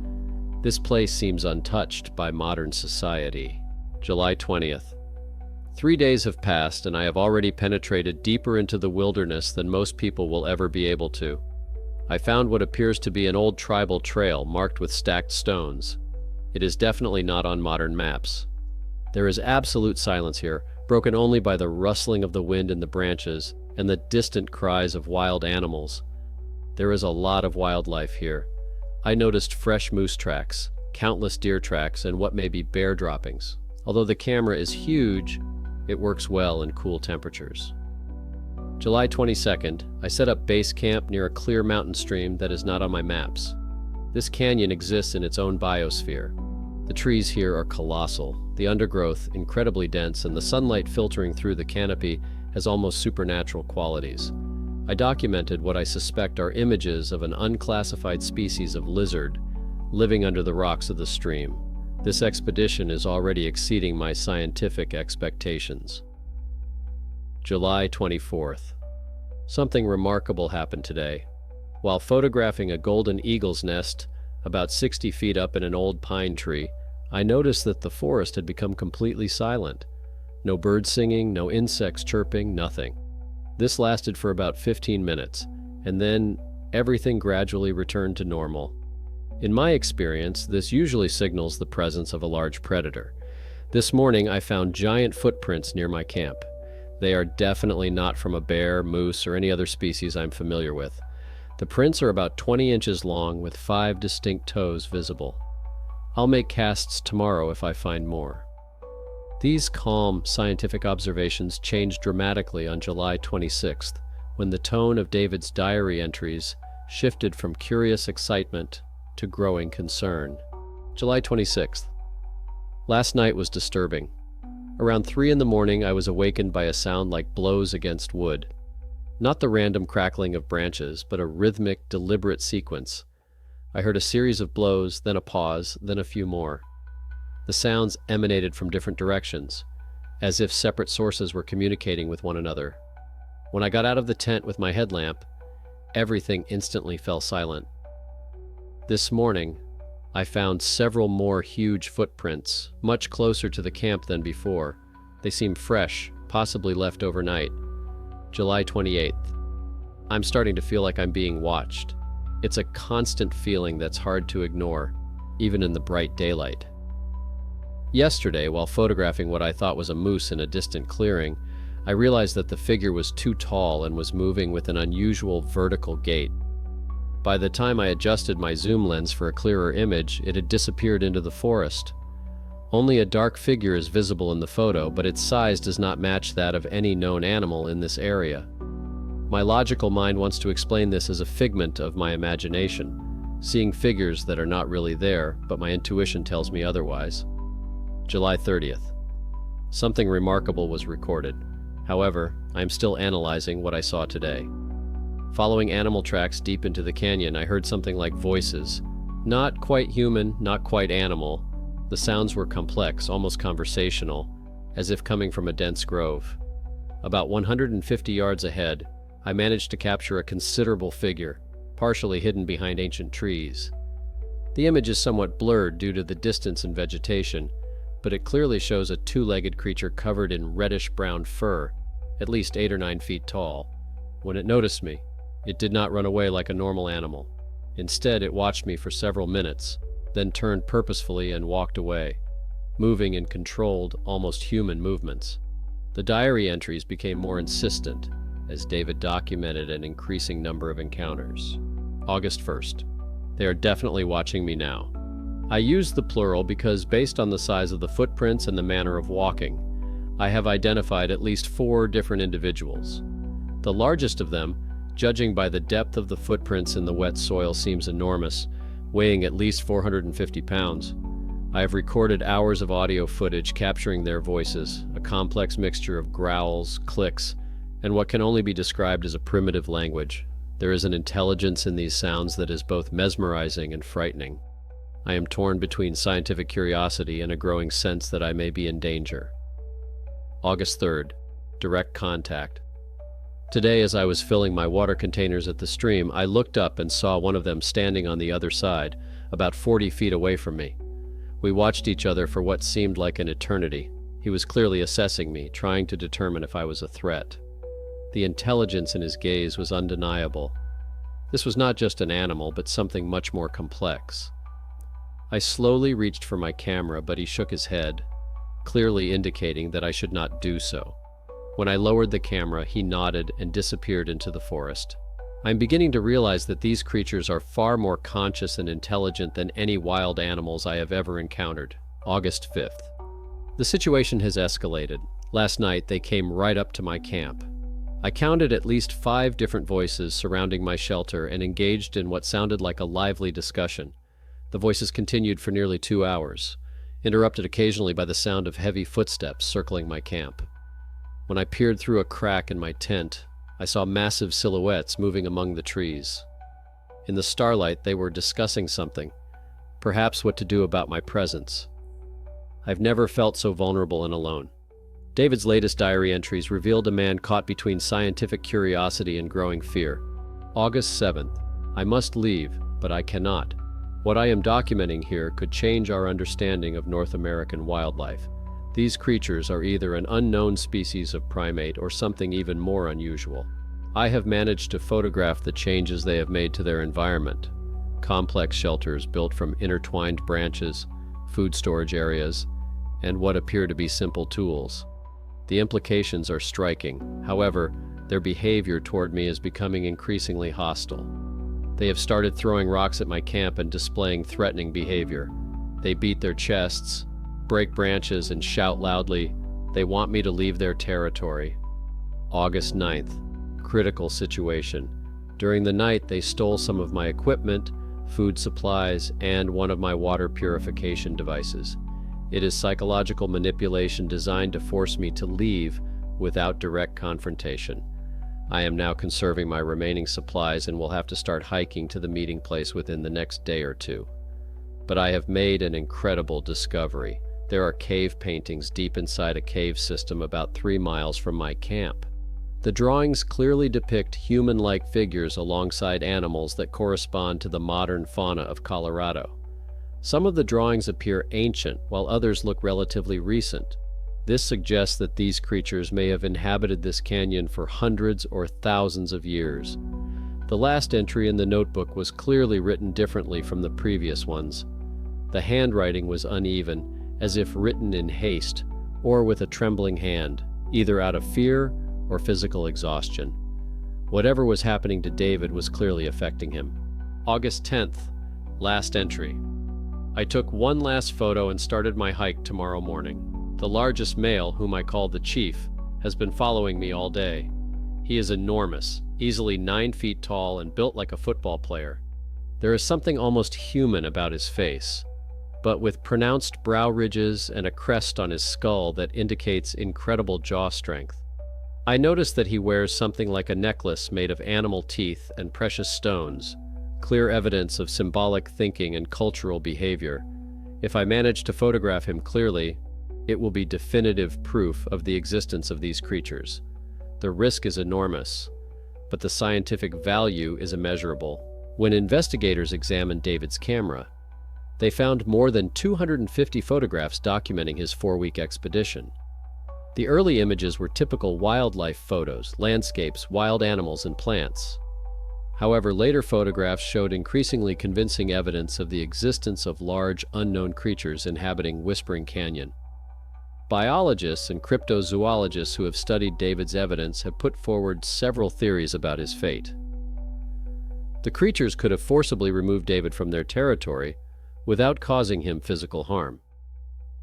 This place seems untouched by modern society. July 20th. 3 days have passed and I have already penetrated deeper into the wilderness than most people will ever be able to. I found what appears to be an old tribal trail marked with stacked stones. It is definitely not on modern maps. There is absolute silence here, broken only by the rustling of the wind in the branches and the distant cries of wild animals. There is a lot of wildlife here. I noticed fresh moose tracks, countless deer tracks, and what may be bear droppings. Although the camera is huge, it works well in cool temperatures. July 22nd, I set up base camp near a clear mountain stream that is not on my maps. This canyon exists in its own biosphere. The trees here are colossal, the undergrowth incredibly dense, and the sunlight filtering through the canopy has almost supernatural qualities. I documented what I suspect are images of an unclassified species of lizard living under the rocks of the stream. This expedition is already exceeding my scientific expectations. July 24th. Something remarkable happened today. While photographing a golden eagle's nest about 60 feet up in an old pine tree, I noticed that the forest had become completely silent. No birds singing, no insects chirping, nothing. This lasted for about 15 minutes, and then everything gradually returned to normal. In my experience, this usually signals the presence of a large predator. This morning, I found giant footprints near my camp. They are definitely not from a bear, moose, or any other species I'm familiar with. The prints are about 20 inches long with 5 distinct toes visible. I'll make casts tomorrow if I find more. These calm, scientific observations changed dramatically on July 26th, when the tone of David's diary entries shifted from curious excitement to growing concern. July 26th. Last night was disturbing. Around 3 in the morning, I was awakened by a sound like blows against wood. Not the random crackling of branches, but a rhythmic, deliberate sequence. I heard a series of blows, then a pause, then a few more. The sounds emanated from different directions, as if separate sources were communicating with one another. When I got out of the tent with my headlamp, everything instantly fell silent. This morning, I found several more huge footprints, much closer to the camp than before. They seem fresh, possibly left overnight. July 28th. I'm starting to feel like I'm being watched. It's a constant feeling that's hard to ignore, even in the bright daylight. Yesterday, while photographing what I thought was a moose in a distant clearing, I realized that the figure was too tall and was moving with an unusual vertical gait. By the time I adjusted my zoom lens for a clearer image, it had disappeared into the forest. Only a dark figure is visible in the photo, but its size does not match that of any known animal in this area. My logical mind wants to explain this as a figment of my imagination, seeing figures that are not really there, but my intuition tells me otherwise. July 30th. Something remarkable was recorded. However, I am still analyzing what I saw today. Following animal tracks deep into the canyon, I heard something like voices. Not quite human, not quite animal. The sounds were complex, almost conversational, as if coming from a dense grove. About 150 yards ahead, I managed to capture a considerable figure, partially hidden behind ancient trees. The image is somewhat blurred due to the distance and vegetation, but it clearly shows a 2-legged creature covered in reddish-brown fur, at least 8 or 9 feet tall. When it noticed me, it did not run away like a normal animal. Instead, it watched me for several minutes, then turned purposefully and walked away, moving in controlled, almost human movements. The diary entries became more insistent as David documented an increasing number of encounters. August 1st. They are definitely watching me now. I use the plural because, based on the size of the footprints and the manner of walking, I have identified at least 4 different individuals. The largest of them, judging by the depth of the footprints in the wet soil, seems enormous, weighing at least 450 pounds. I have recorded hours of audio footage capturing their voices, a complex mixture of growls, clicks, and what can only be described as a primitive language. There is an intelligence in these sounds that is both mesmerizing and frightening. I am torn between scientific curiosity and a growing sense that I may be in danger. August 3rd. Direct contact. Today, as I was filling my water containers at the stream, I looked up and saw one of them standing on the other side, about 40 feet away from me. We watched each other for what seemed like an eternity. He was clearly assessing me, trying to determine if I was a threat. The intelligence in his gaze was undeniable. This was not just an animal, but something much more complex. I slowly reached for my camera, but he shook his head, clearly indicating that I should not do so. When I lowered the camera, he nodded and disappeared into the forest. I'm beginning to realize that these creatures are far more conscious and intelligent than any wild animals I have ever encountered. August 5th. The situation has escalated. Last night, they came right up to my camp. I counted at least 5 different voices surrounding my shelter and engaged in what sounded like a lively discussion. The voices continued for nearly 2 hours. interrupted occasionally by the sound of heavy footsteps circling my camp. When I peered through a crack in my tent, I saw massive silhouettes moving among the trees. In the starlight, they were discussing something, perhaps what to do about my presence. I've never felt so vulnerable and alone. David's latest diary entries revealed a man caught between scientific curiosity and growing fear. August 7th. I must leave, but I cannot. What I am documenting here could change our understanding of North American wildlife. These creatures are either an unknown species of primate or something even more unusual. I have managed to photograph the changes they have made to their environment. Complex shelters built from intertwined branches, food storage areas, and what appear to be simple tools. The implications are striking. However, their behavior toward me is becoming increasingly hostile. They have started throwing rocks at my camp and displaying threatening behavior. They beat their chests, break branches, and shout loudly. They want me to leave their territory. August 9th. Critical situation. During the night, they stole some of my equipment, food supplies, and one of my water purification devices. It is psychological manipulation designed to force me to leave without direct confrontation. I am now conserving my remaining supplies and will have to start hiking to the meeting place within the next day or two. But I have made an incredible discovery. There are cave paintings deep inside a cave system about 3 miles from my camp. The drawings clearly depict human-like figures alongside animals that correspond to the modern fauna of Colorado. Some of the drawings appear ancient, while others look relatively recent. This suggests that these creatures may have inhabited this canyon for hundreds or thousands of years. The last entry in the notebook was clearly written differently from the previous ones. The handwriting was uneven, as if written in haste, or with a trembling hand, either out of fear or physical exhaustion. Whatever was happening to David was clearly affecting him. August 10th, last entry. I took one last photo and started my hike tomorrow morning. The largest male, whom I call the Chief, has been following me all day. He is enormous, easily 9 feet tall and built like a football player. There is something almost human about his face, but with pronounced brow ridges and a crest on his skull that indicates incredible jaw strength. I noticed that he wears something like a necklace made of animal teeth and precious stones, clear evidence of symbolic thinking and cultural behavior. If I manage to photograph him clearly, it will be definitive proof of the existence of these creatures. The risk is enormous, but the scientific value is immeasurable. When investigators examined David's camera, they found more than 250 photographs documenting his 4-week expedition. The early images were typical wildlife photos, landscapes, wild animals, and plants. However, later photographs showed increasingly convincing evidence of the existence of large, unknown creatures inhabiting Whispering Canyon. Biologists and cryptozoologists who have studied David's evidence have put forward several theories about his fate. The creatures could have forcibly removed David from their territory without causing him physical harm.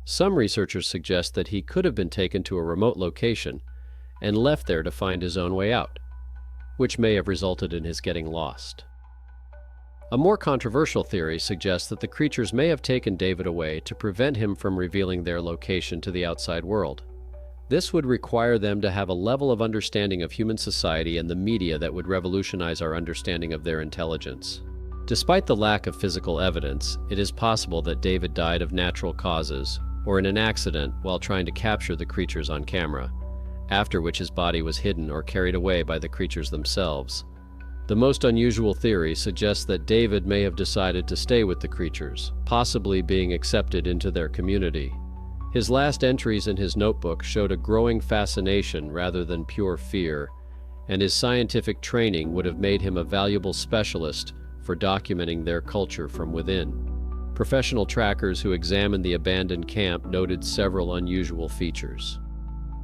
Some researchers suggest that he could have been taken to a remote location and left there to find his own way out, which may have resulted in his getting lost. A more controversial theory suggests that the creatures may have taken David away to prevent him from revealing their location to the outside world. This would require them to have a level of understanding of human society and the media that would revolutionize our understanding of their intelligence. Despite the lack of physical evidence, it is possible that David died of natural causes or in an accident while trying to capture the creatures on camera, after which his body was hidden or carried away by the creatures themselves. The most unusual theory suggests that David may have decided to stay with the creatures, possibly being accepted into their community. His last entries in his notebook showed a growing fascination rather than pure fear, and his scientific training would have made him a valuable specialist for documenting their culture from within. Professional trackers who examined the abandoned camp noted several unusual features.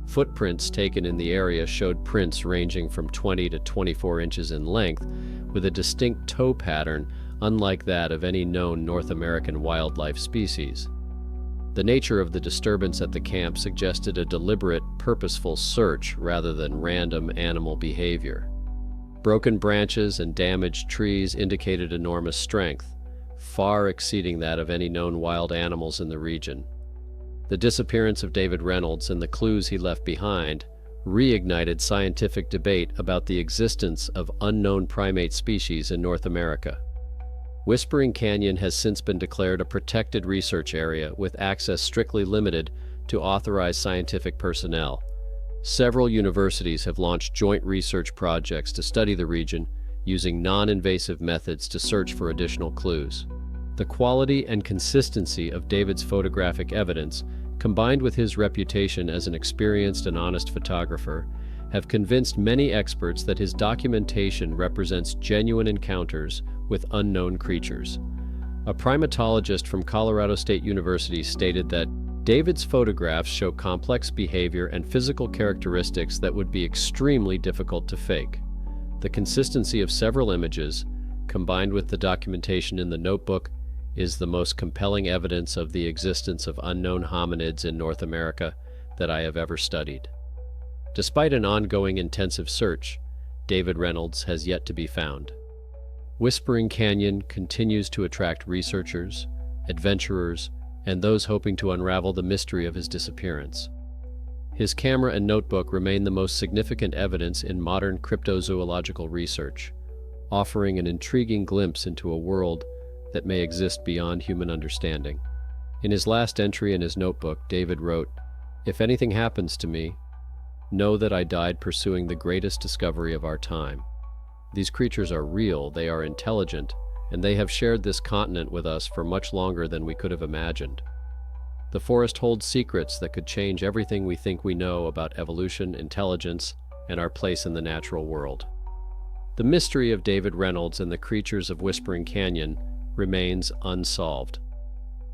Footprints taken in the area showed prints ranging from 20 to 24 inches in length, with a distinct toe pattern unlike that of any known North American wildlife species. The nature of the disturbance at the camp suggested a deliberate, purposeful search rather than random animal behavior. Broken branches and damaged trees indicated enormous strength, far exceeding that of any known wild animals in the region. The disappearance of David Reynolds and the clues he left behind reignited scientific debate about the existence of unknown primate species in North America. Whispering Canyon has since been declared a protected research area with access strictly limited to authorized scientific personnel. Several universities have launched joint research projects to study the region using non-invasive methods to search for additional clues. The quality and consistency of David's photographic evidence, combined with his reputation as an experienced and honest photographer, have convinced many experts that his documentation represents genuine encounters with unknown creatures. A primatologist from Colorado State University stated that David's photographs show complex behavior and physical characteristics that would be extremely difficult to fake. The consistency of several images, combined with the documentation in the notebook, is the most compelling evidence of the existence of unknown hominids in North America that I have ever studied. Despite an ongoing intensive search, David Reynolds has yet to be found. Whispering Canyon continues to attract researchers, adventurers, and those hoping to unravel the mystery of his disappearance. His camera and notebook remain the most significant evidence in modern cryptozoological research, offering an intriguing glimpse into a world that may exist beyond human understanding. In his last entry in his notebook, David wrote, "If anything happens to me, know that I died pursuing the greatest discovery of our time. These creatures are real, they are intelligent, and they have shared this continent with us for much longer than we could have imagined. The forest holds secrets that could change everything we think we know about evolution, intelligence, and our place in the natural world." The mystery of David Reynolds and the creatures of Whispering Canyon remains unsolved,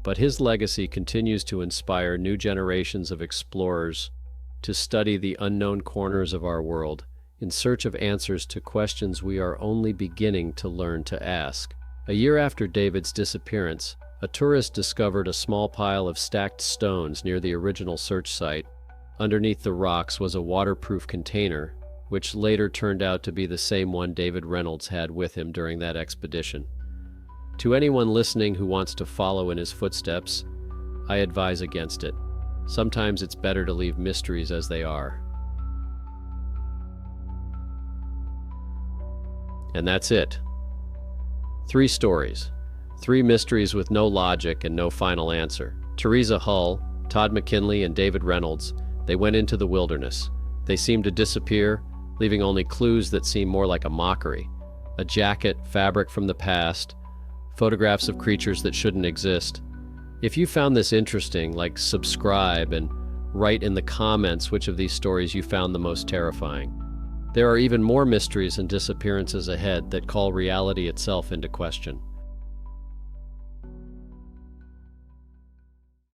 but his legacy continues to inspire new generations of explorers to study the unknown corners of our world in search of answers to questions we are only beginning to learn to ask. A year after David's disappearance, a tourist discovered a small pile of stacked stones near the original search site. Underneath the rocks was a waterproof container, which later turned out to be the same one David Reynolds had with him during that expedition. To anyone listening who wants to follow in his footsteps, I advise against it. Sometimes it's better to leave mysteries as they are. And that's it. 3 stories. 3 mysteries with no logic and no final answer. Teresa Hull, Todd McKinley, and David Reynolds, they went into the wilderness. They seemed to disappear, leaving only clues that seem more like a mockery. A jacket, fabric from the past, photographs of creatures that shouldn't exist. If you found this interesting, subscribe and write in the comments which of these stories you found the most terrifying. There are even more mysteries and disappearances ahead that call reality itself into question.